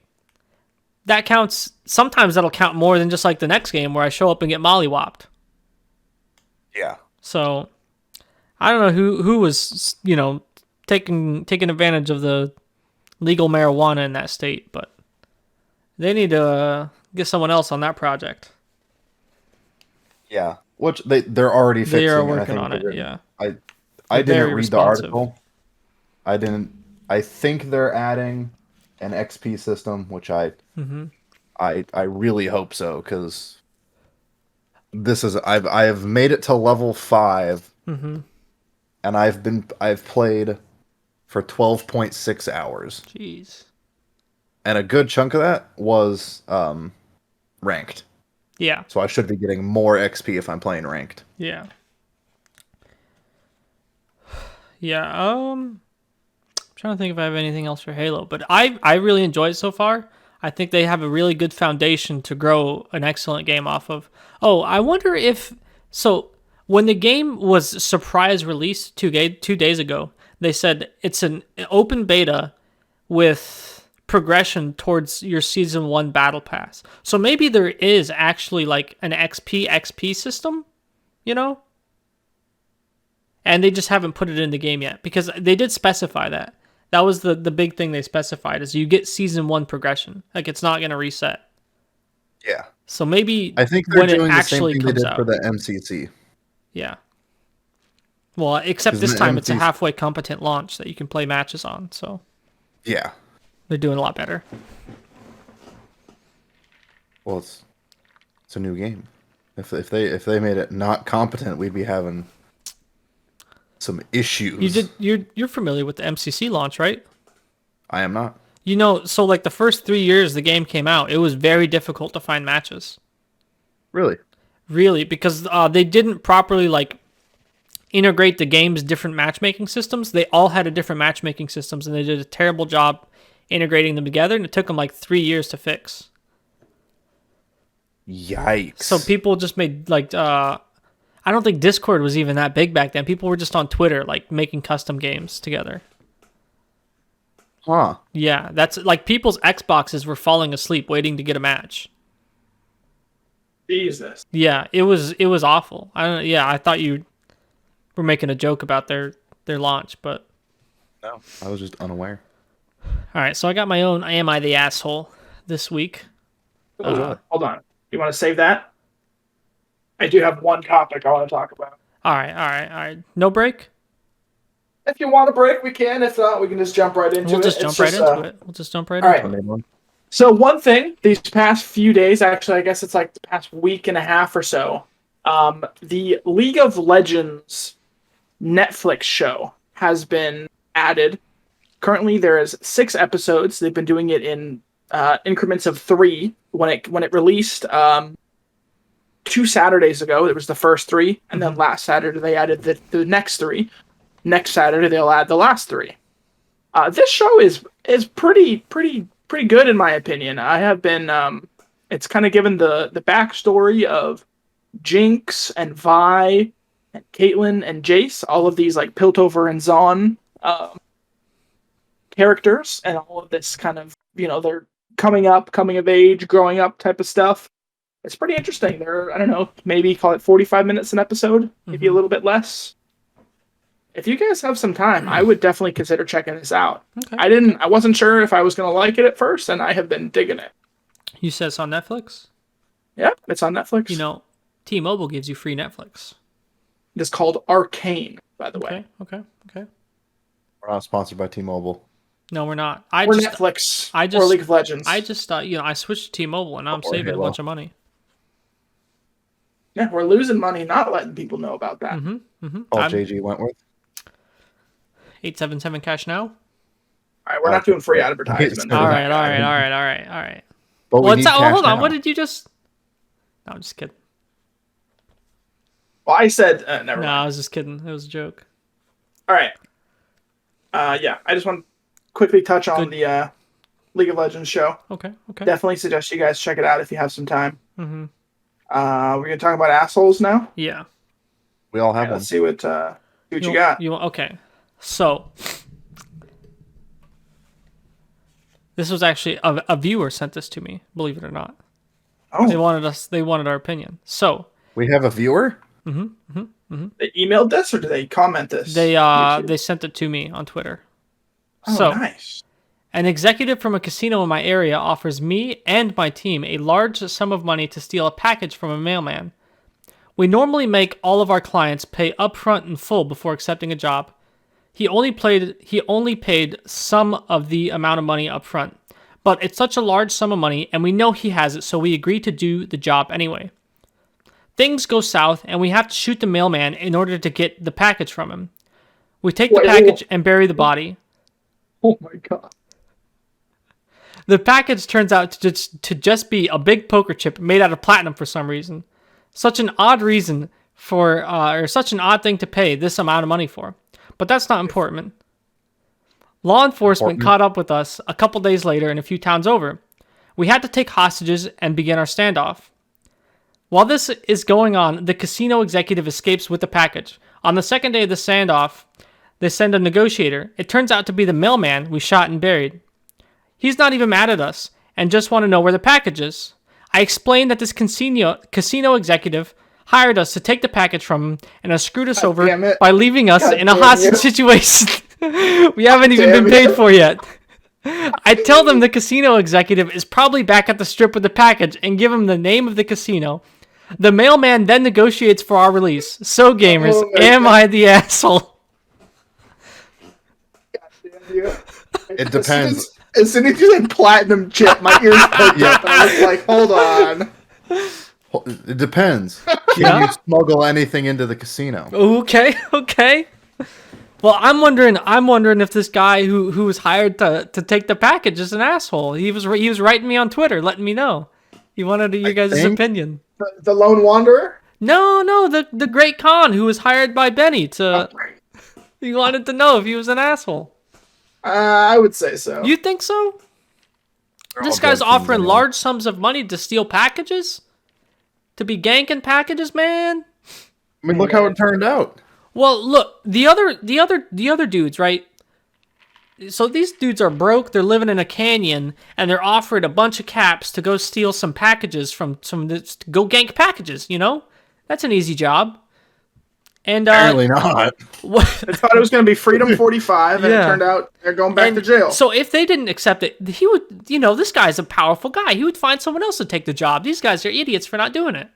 that counts. Sometimes that'll count more than just like the next game where I show up and get mollywopped. Yeah. So I don't know who was, you know, taking advantage of the legal marijuana in that state, but they need to get someone else on that project. Yeah, which they're already fixing. They are and I working think on it. Yeah, I They're very didn't read responsive. the article. I didn't. I think they're adding an XP system, which I really hope so, because this is I have made it to level 5, and I've played for 12.6 hours. Jeez. And a good chunk of that was ranked. Yeah. So I should be getting more XP if I'm playing ranked. Yeah. Yeah. I'm trying to think if I have anything else for Halo, but I really enjoyed it so far. I think they have a really good foundation to grow an excellent game off of. Oh, I wonder if when the game was surprise released 2 days ago, they said it's an open beta with progression towards your season 1 battle pass. So maybe there is actually like an XP system, you know? And they just haven't put it in the game yet, because they did specify that. That was the big thing they specified, is you get season 1 progression. Like, it's not going to reset. Yeah. So maybe I think they're when doing it the same actually thing they comes did out. for the MCC. Yeah. Well, except 'Cause this the time it's a MCC halfway competent launch that you can play matches on. So Yeah. they're doing a lot better. Well, it's a new game. If they made it not competent, we'd be having some issues. You're familiar with the MCC launch, right? I am not. You know, so like the first 3 years the game came out, it was very difficult to find matches. Really? Really, because they didn't properly like integrate the game's different matchmaking systems. They all had a different matchmaking systems, and they did a terrible job integrating them together, and it took them like 3 years to fix. Yikes. So people just made like I don't think Discord was even that big back then. People were just on Twitter like making custom games together. Huh. Yeah, that's like people's Xboxes were falling asleep waiting to get a match. Jesus. Yeah, it was awful. I thought you were making a joke about their launch, but No, I was just unaware. all right. So I got my own "Am I the Asshole" this week. Hold on. You want to save that? I do have one topic I want to talk about. All right. No break. If you want a break, we can. If not, we can just jump right into it. We'll just jump right into it. We'll just jump right all into right. it. So one thing, these past few days, actually, I guess it's like the past week and a half or so, the League of Legends Netflix show has been added. Currently, there is 6 episodes. They've been doing it in increments of 3 when it released 2 Saturdays ago. It was the first 3, and then last Saturday they added the next 3. Next Saturday they'll add the last 3. This show is pretty good in my opinion. I have been it's kind of given the backstory of Jinx and Vi and Caitlyn and Jace, all of these like Piltover and Zaun characters, and all of this kind of, they're coming of age, growing up type of stuff. It's pretty interesting. They're, I don't know, maybe call it 45 minutes an episode, maybe a little bit less. If you guys have some time, I would definitely consider checking this out. Okay. I wasn't sure if I was going to like it at first, and I have been digging it. You said it's on Netflix? Yeah, it's on Netflix. T-Mobile gives you free Netflix. It is called Arcane, by the way. Okay. We're not sponsored by T-Mobile. No, we're not. Netflix. Or League of Legends. I just thought, I switched to T-Mobile and now I'm saving a bunch of money. Yeah, we're losing money not letting people know about that. JG Wentworth. 877 cash now. All right, we're not doing free advertisement. All right. But hold on. What did you just? No, I'm just kidding. Well, I said never mind. I was just kidding. It was a joke. All right. Yeah, I just want to quickly touch on the League of Legends show. Okay. Definitely suggest you guys check it out if you have some time. We're gonna talk about assholes now. Yeah. We all have one. Let's see what you got. Okay. So this was actually a viewer sent this to me. Believe it or not. Oh. They wanted our opinion. So we have a viewer. They emailed this or did they comment this? They sent it to me on Twitter. Oh, nice. An executive from a casino in my area offers me and my team a large sum of money to steal a package from a mailman. We normally make all of our clients pay upfront in full before accepting a job. He only paid some of the amount of money upfront, but it's such a large sum of money and we know he has it, so we agree to do the job anyway. Things go south and we have to shoot the mailman in order to get the package from him. We take the package and bury the body. Oh my god. The package turns out to just be a big poker chip made out of platinum for some reason. Such an odd reason or such an odd thing to pay this amount of money for. But that's not important. Law enforcement caught up with us a couple days later and a few towns over. We had to take hostages and begin our standoff. While this is going on, the casino executive escapes with the package. On the second day of the standoff, they send a negotiator. It turns out to be the mailman we shot and buried. He's not even mad at us and just want to know where the package is. I explained that this casino executive hired us to take the package from him and has screwed us over by leaving us in a hostage situation we haven't even been paid for yet. I tell them the casino executive is probably back at the strip with the package and give him the name of the casino. The mailman then negotiates for our release. So gamers, am I the asshole? It depends. As soon as you said platinum chip, my ears perked up. I was like, hold on. It depends. Can you smuggle anything into the casino? Okay. Well, I'm wondering if this guy who was hired to take the package is an asshole. He was writing me on Twitter, letting me know. He wanted your guys' opinion. The lone wanderer? No, the great Khan who was hired by Benny to. He wanted to know if he was an asshole. I would say so. You think so? This guy's offering large sums of money to steal packages? To be ganking packages, man? I mean, look how it turned out. Well, look, the other dudes, right? So these dudes are broke, they're living in a canyon, and they're offered a bunch of caps to go steal some packages to go gank packages, That's an easy job. And apparently not. I thought it was going to be Freedom 45, and it turned out they're going back to jail. So if they didn't accept it, he would, this guy's a powerful guy. He would find someone else to take the job. These guys are idiots for not doing it.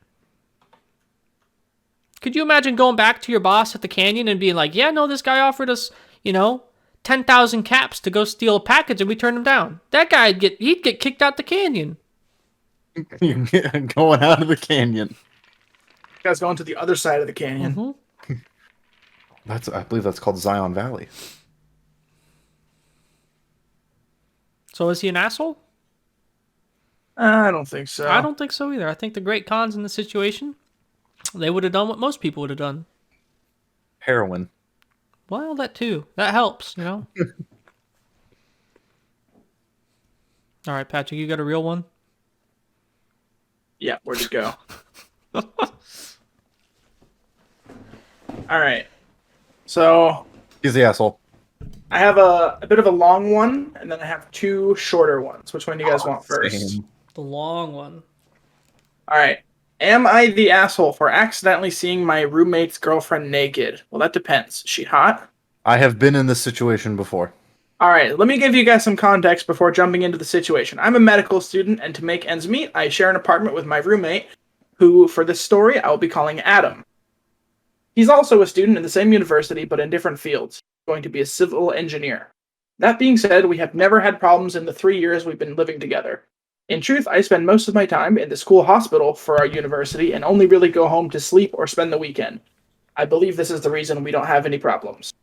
Could you imagine going back to your boss at the canyon and being like, yeah, no, this guy offered us, 10,000 caps to go steal a package and we turned him down. That guy, he'd get kicked out the canyon. Going out of the canyon. You guys going to the other side of the canyon. Mm-hmm. I believe that's called Zion Valley. So is he an asshole? I don't think I so. don't think so either. I think the great cons in the situation, they would have done what most people would have done. Heroin. Well, that too. That helps, you know? All right, Patrick, you got a real one? Yeah, where'd it go? All right. So He's the asshole. I have a bit of a long one, and then I have two shorter ones. Which one do you guys want first? Same. The long one. All right. Am I the asshole for accidentally seeing my roommate's girlfriend naked? Well, that depends. Is she hot? I have been in this situation before. All right, let me give you guys some context before jumping into the situation. I'm a medical student, and to make ends meet, I share an apartment with my roommate, who, for this story, I will be calling Adam. He's also a student in the same university, but in different fields. He's going to be a civil engineer. That being said, we have never had problems in the 3 years we've been living together. In truth, I spend most of my time in the school hospital for our university and only really go home to sleep or spend the weekend. I believe this is the reason we don't have any problems.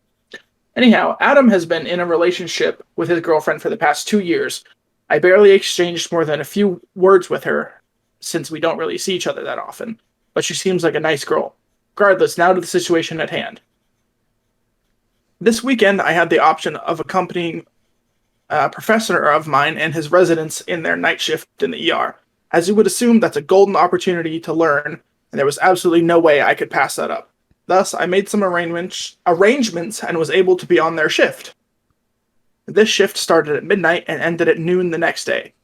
Anyhow, Adam has been in a relationship with his girlfriend for the past 2 years. I barely exchanged more than a few words with her since we don't really see each other that often, but she seems like a nice girl. Regardless, now to the situation at hand. This weekend, I had the option of accompanying a professor of mine and his residents in their night shift in the ER. As you would assume, that's a golden opportunity to learn, and there was absolutely no way I could pass that up. Thus, I made some arrangements and was able to be on their shift. This shift started at midnight and ended at noon the next day.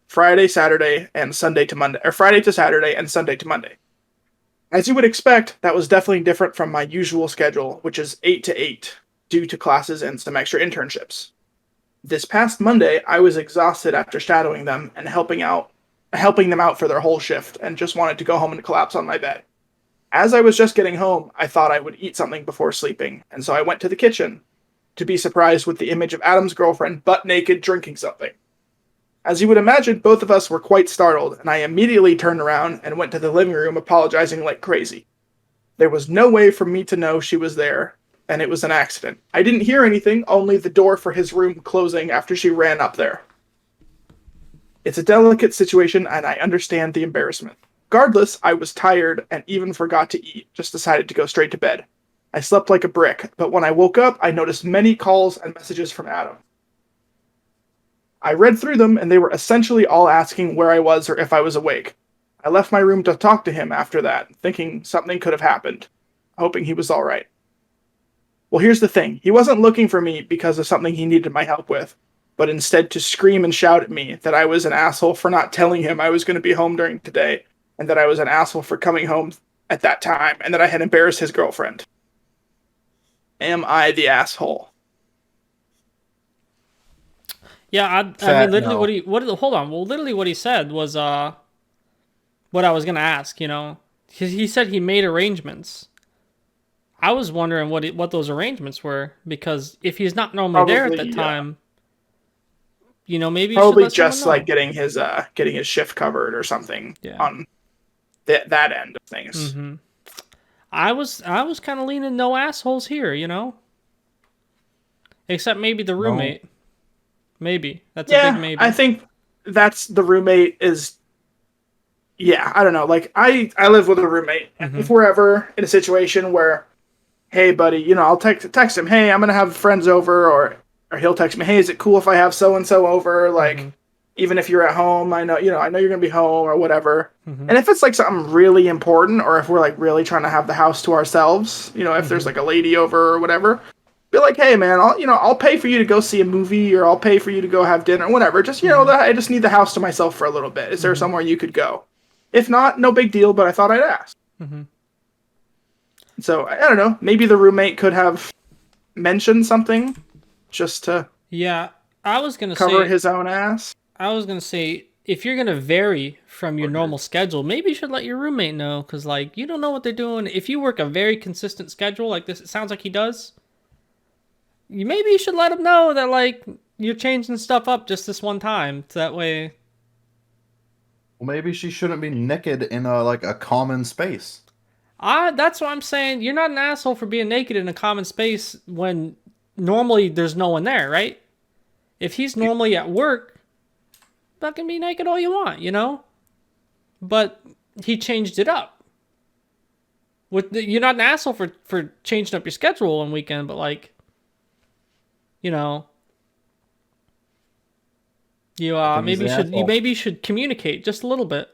Friday, Saturday, and Sunday to Monday, or Friday to Saturday and Sunday to Monday. As you would expect, that was definitely different from my usual schedule, which is 8 to 8, due to classes and some extra internships. This past Monday, I was exhausted after shadowing them and helping them out for their whole shift, and just wanted to go home and collapse on my bed. As I was just getting home, I thought I would eat something before sleeping, and so I went to the kitchen, to be surprised with the image of Adam's girlfriend butt naked drinking something. As you would imagine, both of us were quite startled, and I immediately turned around and went to the living room apologizing like crazy. There was no way for me to know she was there, and it was an accident. I didn't hear anything, only the door for his room closing after she ran up there. It's a delicate situation, and I understand the embarrassment. Regardless, I was tired and even forgot to eat, just decided to go straight to bed. I slept like a brick, but when I woke up, I noticed many calls and messages from Adam. I read through them, and they were essentially all asking where I was or if I was awake. I left my room to talk to him after that, thinking something could have happened, hoping he was alright. Well, here's the thing. He wasn't looking for me because of something he needed my help with, but instead to scream and shout at me that I was an asshole for not telling him I was going to be home during today, and that I was an asshole for coming home at that time, and that I had embarrassed his girlfriend. Am I the asshole? Yeah, I mean, Fat literally, no. hold on. Well, literally, what he said was, what I was gonna ask. You know, he said he made arrangements. I was wondering what those arrangements were, because if he's not normally there at Probably, that yeah. time, you know, maybe you should Probably let someone just like know. getting his shift covered or something Yeah. on that end of things. Mm-hmm. I was kind of leaning no assholes here, you know, except maybe the No. roommate. Maybe that's a big Yeah, I maybe. think that's the roommate is. Yeah, I don't know. Like I live with a roommate. Mm-hmm. If we're ever in a situation where, hey buddy, I'll text him, hey, I'm gonna have friends over, or he'll text me, hey, is it cool if I have so and so over? Mm-hmm. Like, even if you're at home, I know you're gonna be home or whatever. Mm-hmm. And if it's like something really important, or if we're like really trying to have the house to ourselves, if there's Mm-hmm. like a lady over or whatever, be like, hey man, I'll pay for you to go see a movie, or I'll pay for you to go have dinner, whatever. Just Mm-hmm. I just need the house to myself for a little bit. Is there Mm-hmm. somewhere you could go? If not, no big deal. But I thought I'd ask. Mm-hmm. So I don't know. Maybe the roommate could have mentioned something just to Yeah, I was gonna cover say his own ass. I was gonna say, if you're gonna vary from your normal schedule, maybe you should let your roommate know, because like you don't know what they're doing. If you work a very consistent schedule like this, it sounds like he does. You should let him know that like you're changing stuff up just this one time, so that way. Well, maybe she shouldn't be naked in a common space. That's what I'm saying. You're not an asshole for being naked in a common space when normally there's no one there, right? If he's normally at work, fucking be naked all you want, you know? But he changed it up. You're not an asshole for changing up your schedule on weekend, but like, you know, you I think he's maybe an should asshole. communicate just a little bit.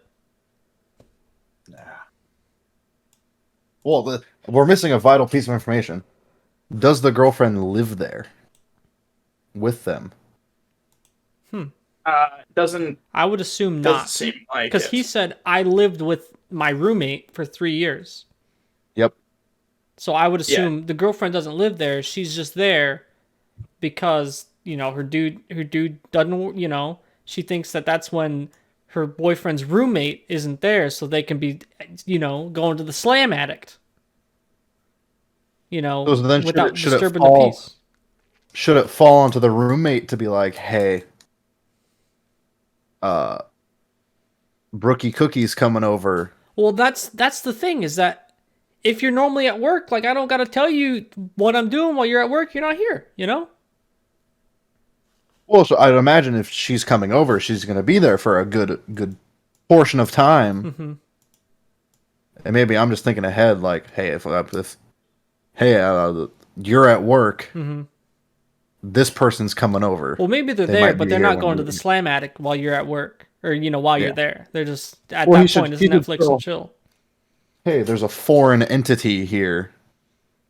Well, we're missing a vital piece of information. Does the girlfriend live there with them? Doesn't I would assume doesn't not, seem like because it. he said I lived with my roommate for 3 years. Yep. So I would Yeah. assume the girlfriend doesn't live there. She's just there because, you know, her dude doesn't, you know, she thinks that that's when her boyfriend's roommate isn't there, so they can be, you know, going to the slam addict, you know, So then without should it disturbing the fall? peace. Should it fall onto the roommate to be like, hey, Brookie Cookie's coming over? Well, that's the thing, is that if you're normally at work, like, I don't got to tell you what I'm doing while you're at work. You're not here, you know? Well, so I'd imagine if she's coming over, she's going to be there for a good portion of time. Mm-hmm. And maybe I'm just thinking ahead, like, hey, if you're at work, Mm-hmm. this person's coming over. Well, maybe they're They there, might but be they're here not when going to you the leave. slam addict while you're at work, or, you know, while you're Yeah. there. They're just at Well, that point, it's Netflix and chill. Hey, there's a foreign entity here.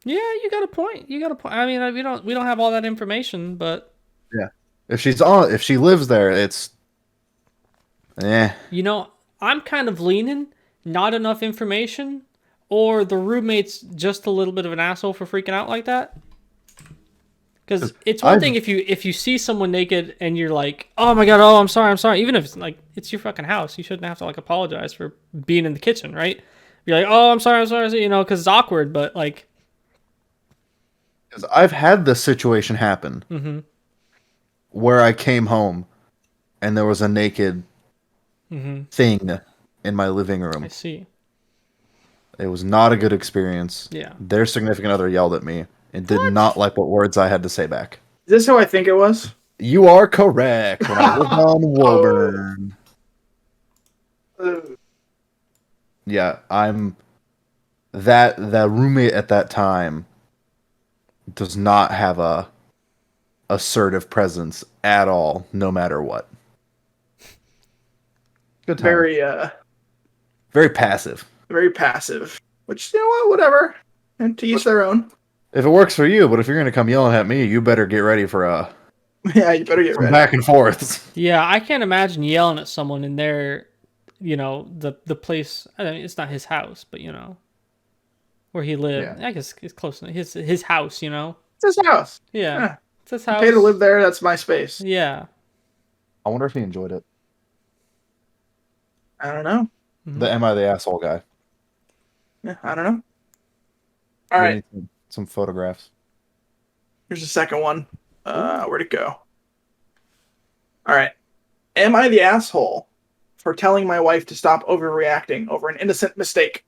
Yeah, you got a point. You got a point. I mean, we don't have all that information, but Yeah. If she lives there, it's you know, I'm kind of leaning not enough information, or the roommate's just a little bit of an asshole for freaking out like that. Because it's one thing if you see someone naked and you're like, oh my god, oh I'm sorry. Even if it's like it's your fucking house, you shouldn't have to like apologize for being in the kitchen, right? You're like, oh I'm sorry, you know, because it's awkward, but like. Because I've had this situation happen Mm-hmm. where I came home and there was a naked Mm-hmm. thing in my living I room. see. It was not a good experience. Yeah. Their significant other yelled at me and did What? not like what words I had to say back. Is this who I think it was? You are correct. When I lived on Woburn. Yeah, I'm that roommate at that time does not have a assertive presence at all, no matter what. Good time. Very passive. Very passive. Which, you know what, whatever. And to each their own. If it works for you, but if you're gonna come yelling at me, you better get ready for Yeah, you better get some ready. back and forths. Yeah, I can't imagine yelling at someone in their, you know, the place. I mean, it's not his house, but you know, where he lived. Yeah. I guess it's close enough. His house, you know. It's his house. Yeah, Yeah. it's his house. Pay to live there, that's my space. Yeah. I wonder if he enjoyed it. I don't know. The am I the asshole guy? Yeah, I don't know. All right, We need some photographs. here's the second one. Where'd it go? All right. Am I the asshole for telling my wife to stop overreacting over an innocent mistake?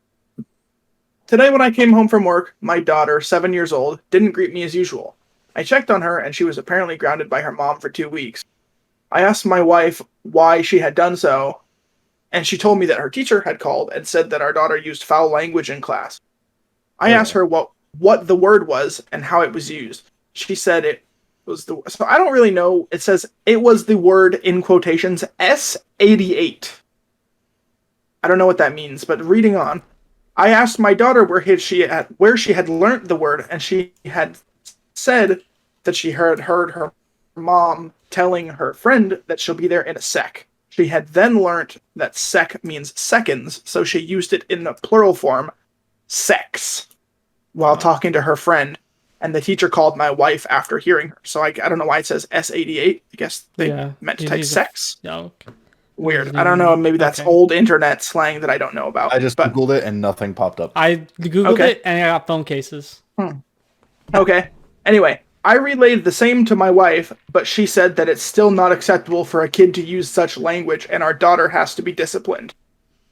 Today when I came home from work, my daughter, 7 years old, didn't greet me as usual. I checked on her and she was apparently grounded by her mom for 2 weeks. I asked my wife why she had done so, and she told me that her teacher had called and said that our daughter used foul language in class. I asked her what the word was and how it was used. She said it was so I don't really know. It says it was the word in quotations S88. I don't know what that means, but reading on. I asked my daughter where she had learnt the word, and she had said that she heard her mom telling her friend that she'll be there in a sec. She had then learnt that sec means seconds, so she used it in the plural form, sex, while talking to her friend, and the teacher called my wife after hearing her. So I don't know why it says S88. I guess they meant to type sex. Yeah. Weird. I don't know. Maybe that's old internet slang that I don't know about. I just Googled it and nothing popped up. I Googled it and I got phone cases. Okay. Anyway, I relayed the same to my wife, but she said that it's still not acceptable for a kid to use such language and our daughter has to be disciplined.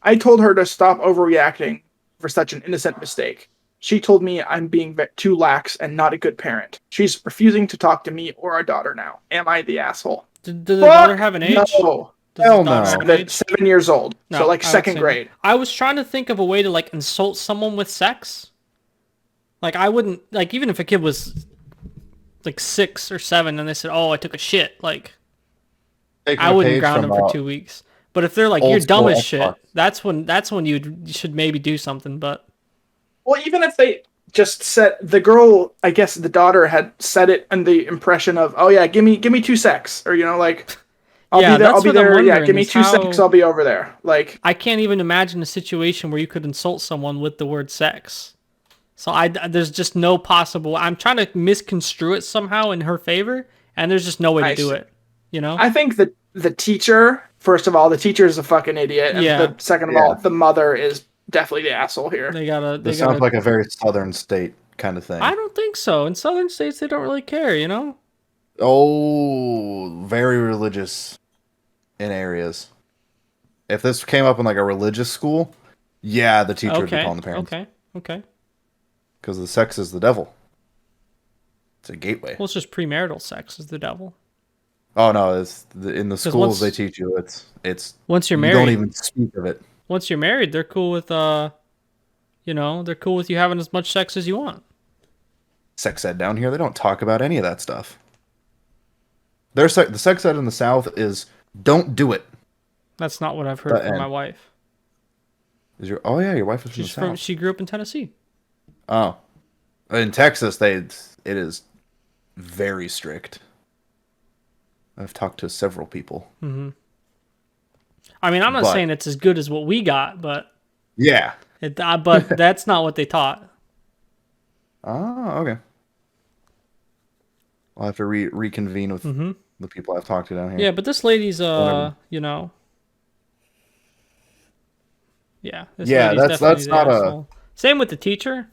I told her to stop overreacting for such an innocent mistake. She told me I'm being too lax and not a good parent. She's refusing to talk to me or our daughter now. Am I the asshole? Did the daughter have an age? No. Does his Hell daughter no. have an age? 7 years old. So No, like I would second say no. grade. I was trying to think of a way to like insult someone with sex. Like I wouldn't like even if a kid was like 6 or 7 and they said, "Oh, I took a shit," like Taking I a wouldn't page ground from them for 2 weeks. But if they're like, "You're old dumb school as Xbox. shit," that's when you should maybe do something. But Well, even if they just said the girl, I guess the daughter had said it in the impression of, "Oh yeah, give me 2 secs," or like, "I'll be yeah, there, I'll that's be what I'm there." Yeah, wondering give me is 2 secs, how I'll be over there. Like, I can't even imagine a situation where you could insult someone with the word sex. So there's just no possible. I'm trying to misconstrue it somehow in her favor, and there's just no way to I do see. it. You know? I think that the teacher, first of all, the teacher is a fucking idiot, and Yeah, the second of all, Yeah. the mother is definitely the asshole here. they This sounds gotta. like a very southern state kind of I thing. don't think so. In southern states, they don't really care. You know? Oh, very religious in areas. If this came up in like a religious school, yeah, the teacher would be Okay, calling the parents okay. because the sex is the devil. It's a gateway. Well, it's just premarital sex is the devil. Oh no, in the schools they once teach you it's once you're you don't married, even speak of it. once you're married, they're cool with they're cool with you having as much sex as you want. Sex ed down here, they don't talk about any of that stuff. The sex ed in the South is don't do it. That's not what I've heard The from my end. wife. Oh yeah, your wife is from She's the from South. she grew up in Tennessee. Oh, in Texas, it is very strict. I've talked to several people. I mean, I'm not But- saying it's as good as what we got, but Yeah. but that's not what they taught. Oh, okay. I'll have to reconvene with the people I've talked to down here. Yeah, but this lady's Whatever. yeah, this Yeah, lady's that's definitely the not a- asshole. Same with the teacher.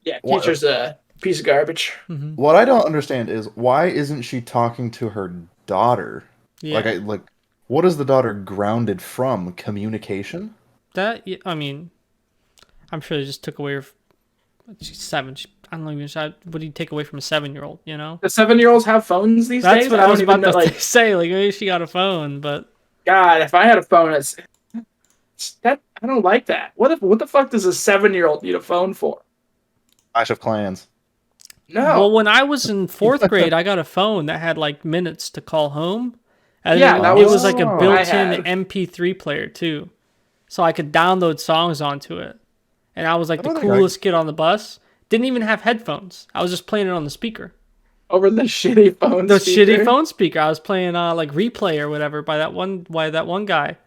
Yeah, What- teacher's a piece of garbage. What I don't understand is why isn't she talking to her daughter? Yeah. What is the daughter grounded from? Communication? I mean, I'm sure they just took away her. She's 7. I don't even. What do you take away from a 7-year-old? You know. The 7-year-olds have phones these That's days. what I was don't even about to know, say. Like maybe she got a phone, but God, if I had a phone, that I don't like that. What the fuck does a 7-year-old need a phone for? Clash of Clans. No. well, when I was in 4th grade, I got a phone that had like minutes to call home, and Yeah, it that was was like a what I built-in had. MP3 player too, so I could download songs onto it. And I was like the don't think coolest kid on the bus. Didn't even have headphones. I was just playing it on the speaker. Over the shitty phone. The speaker. shitty phone speaker. I was playing like Replay or whatever by that one guy.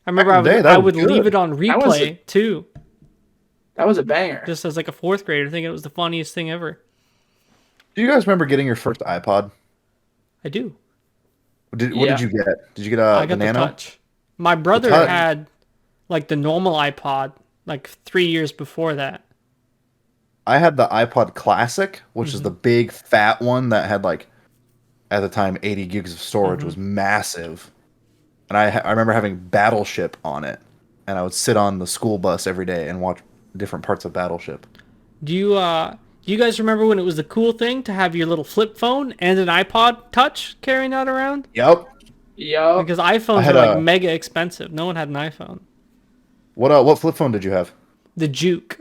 I remember Back in the day, that I was would leave good. it on That was replay too, That was a banger. just as like a 4th grader, thinking it was the funniest thing ever. Do you guys remember getting your first iPod? I do. What Yeah. did you get? Did you get I the got the Nano? Touch. My brother Touch. had like the normal iPod like 3 years before that. I had the iPod Classic, which Mm-hmm. is the big fat one that had like at the time 80 gigs of storage, Mm-hmm. was massive. And I remember having Battleship on it, and I would sit on the school bus every day and watch different parts of Battleship. Do you guys remember when it was the cool thing to have your little flip phone and an iPod Touch carrying that around? Yep. Yo. Because iPhones had are like a- mega expensive. No one had an iPhone. What flip phone did you have? The Juke.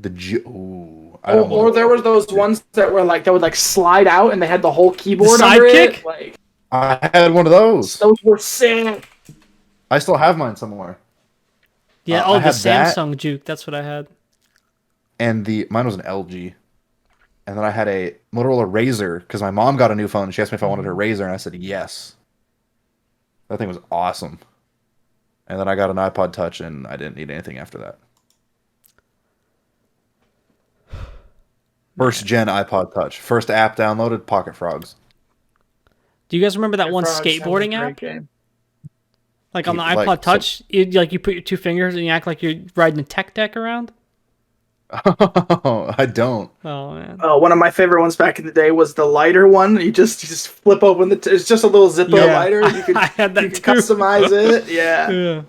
Ooh, I Or, don't or there was those ones that were like that would like slide out and they had the whole keyboard The under Sidekick? it. Like I had one of those. those were sick. I still have mine somewhere. Yeah, I the had that. Samsung Juke. That's what I had. And mine was an LG. And then I had a Motorola Razr because my mom got a new phone and she asked me if I wanted her Razr and I said yes. That thing was awesome. And then I got an iPod Touch and I didn't need anything after that. First gen iPod Touch. First app downloaded, Pocket Frogs. Do you guys remember that one Frogs, that was a skateboarding great app? game. Like on the Like, iPod Touch, you put your 2 fingers and you act like you're riding a tech deck around. I don't. Oh man. One of my favorite ones back in the day was the lighter one. You just flip open it's just a little Zippo Yeah. lighter. You could I had that you could too. customize it. Yeah. Yeah.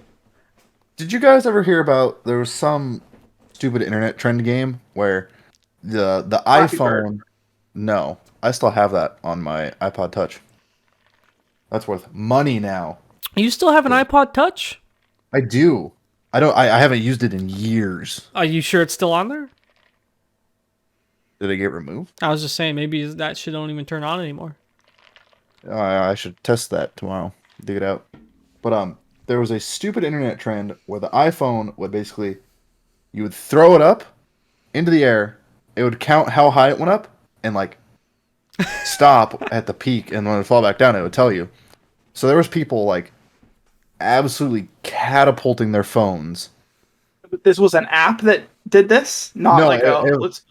Did you guys ever hear about there was some stupid internet trend game where the Flappy Bird. iPhone? No, I still have that on my iPod Touch. That's worth money now. You still have an iPod Touch? I do. I haven't used it in years. Are you sure it's still on there? Did it get removed? I was just saying, maybe that shit don't even turn on anymore. I should test that tomorrow. Dig it out. But there was a stupid internet trend where the iPhone would basically, you would throw it up into the air, it would count how high it went up, and like stop at the peak, and when it would fall back down, it would tell you. So there was people like absolutely catapulting their phones. This was an app that did this, not No, like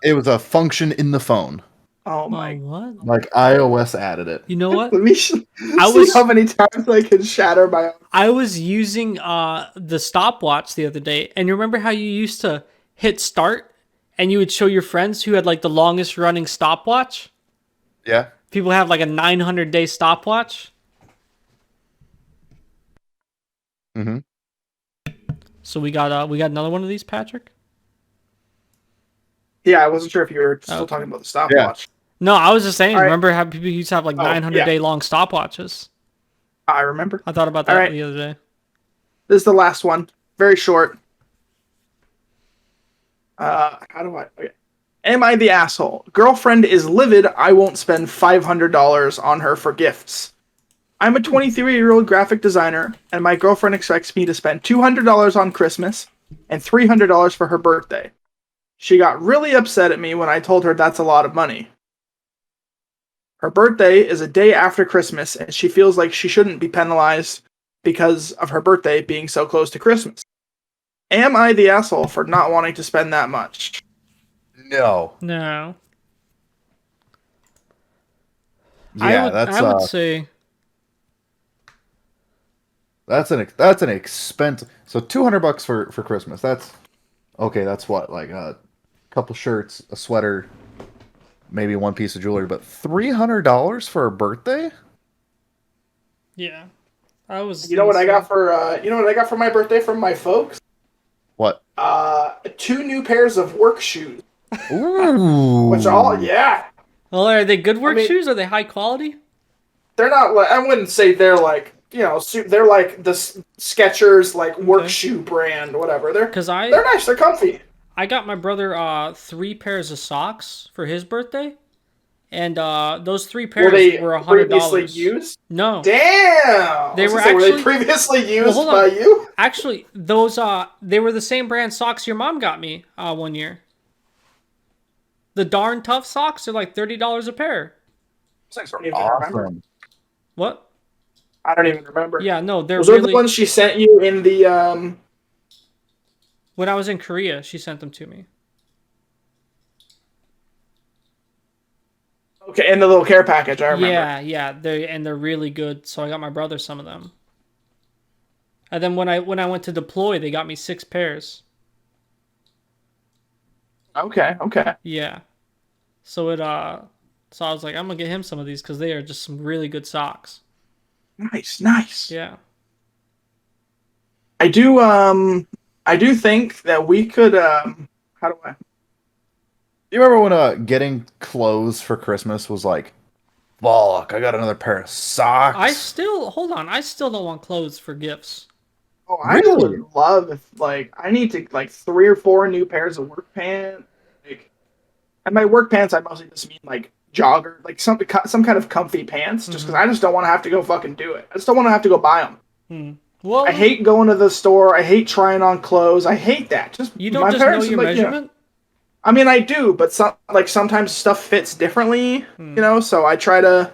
it was a function in the phone. Oh Oh, my! what? Like iOS added it. You know what? Let me I see was- how many times I can shatter my own. I was using the stopwatch the other day, and you remember how you used to hit start, and you would show your friends who had like the longest running stopwatch? Yeah. People have like a 900-day stopwatch. Mm-hmm. So we got another one of these, Patrick? Yeah, I wasn't sure if you were still Okay. talking about the stopwatch. No, I was just saying, All right. remember how people used to have like 900-day long stopwatches? I remember. I thought about All that right. the other day. This is the last one. Very short. How do I? Okay. Am I the asshole? Girlfriend is livid. I won't spend $500 on her for gifts. I'm a 23-year-old graphic designer, and my girlfriend expects me to spend $200 on Christmas and $300 for her birthday. She got really upset at me when I told her that's a lot of money. Her birthday is a day after Christmas, and she feels like she shouldn't be penalized because of her birthday being so close to Christmas. Am I the asshole for not wanting to spend that much? No. No. Yeah, I would say that's an expense. So $200 for Christmas. That's okay. That's what, like a couple shirts, a sweater, maybe one piece of jewelry. But $300 for a birthday? yeah. I was You know what I got for my birthday from my folks? What? 2 new pairs of work shoes. Ooh. Which yeah. Well, are they good work I mean- shoes? Are they high quality? They're not like, I wouldn't say they're like, they're like the Skechers like work Okay. shoe brand, whatever. They're Because they're nice, they're comfy. I got my brother 3 pairs of socks for his birthday, and those 3 pairs Were they were previously $100. used? No, Damn! They were were actually- they previously used hold by on. you? actually, those they were the same brand socks your mom got me one year. The darn tough socks, they're like $30 a pair. I don't even remember. Awesome. What? I don't even remember. Yeah, no, they're Those are really. the ones she sent you in the When I was in Korea, she sent them to me. okay, in the little care package, I remember. Yeah, they're really good. So I got my brother some of them. And then when I went to deploy, they got me 6 pairs. Okay. Yeah. So so I was like, I'm gonna get him some of these because they are just some really good socks. Nice. Yeah. I do think that we could how do I You remember when getting clothes for Christmas was like, fuck, I got another pair of socks. I still don't want clothes for gifts. Oh, I Really? would love if like I need to like 3 or 4 new pairs of work pants. Like, and by work pants, I mostly just mean like jogger, like some kind of comfy pants. Just because I just don't want to have to go fucking do it. I just don't want to have to go buy them. Well, I hate going to the store. I hate trying on clothes. I hate that. Just you don't my just know parents, your like, measurement. I mean, I do, but sometimes stuff fits differently, so I try to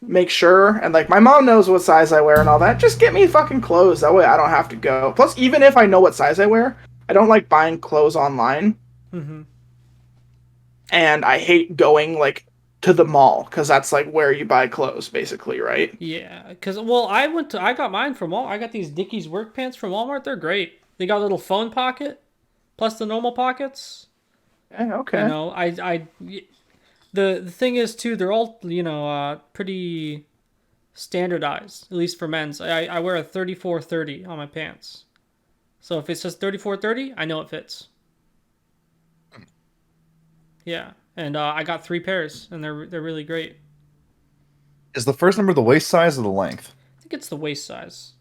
make sure. And like my mom knows what size I wear and all that. Just get me fucking clothes. That way I don't have to go. Plus, even if I know what size I wear, I don't like buying clothes online. Mm-hmm. And I hate going like to the mall because that's like where you buy clothes, basically, right? Yeah, because I got mine from Walmart. I got these Dickies work pants from Walmart. They're great. They got a little phone pocket, plus the normal pockets. Yeah, okay. You know, the thing is too, they're all pretty standardized, at least for men's. I wear a 34-30 on my pants, so if it says 34-30, I know it fits. Yeah, and I got 3 pairs, and they're really great. Is the first number the waist size or the length? I think it's the waist size.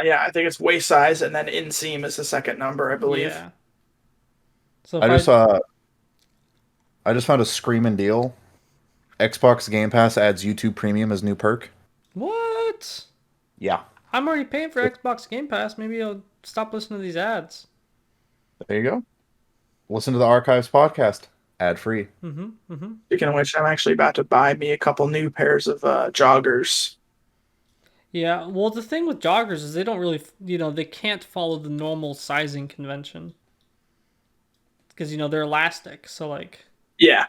Yeah, I think it's waist size, and then inseam is the second number, I believe. Yeah. So I if just I I just found a screaming deal. Xbox Game Pass adds YouTube Premium as new perk. what? Yeah. I'm already paying for Xbox Game Pass. Maybe I'll stop listening to these ads. There you go. Listen to the Archives podcast. Ad free. Speaking of which, I'm actually about to buy me a couple new pairs of joggers. Yeah. Well, the thing with joggers is they don't really, they can't follow the normal sizing convention because they're elastic. So like Yeah,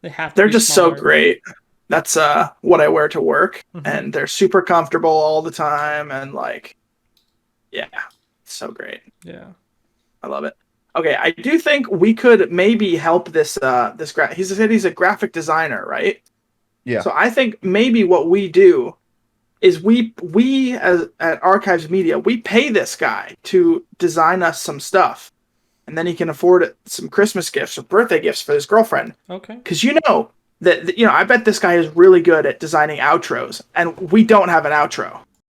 they have to they're be just so smaller. great. That's what I wear to work, and they're super comfortable all the time, and like, yeah, it's so great. Yeah. I love it. Okay, I do think we could maybe help this he said he's a graphic designer, right? Yeah. So I think maybe what we do is we as at Archives Media, we pay this guy to design us some stuff, and then he can afford some Christmas gifts or birthday gifts for his girlfriend. Okay. Because I bet this guy is really good at designing outros, and we don't have an outro.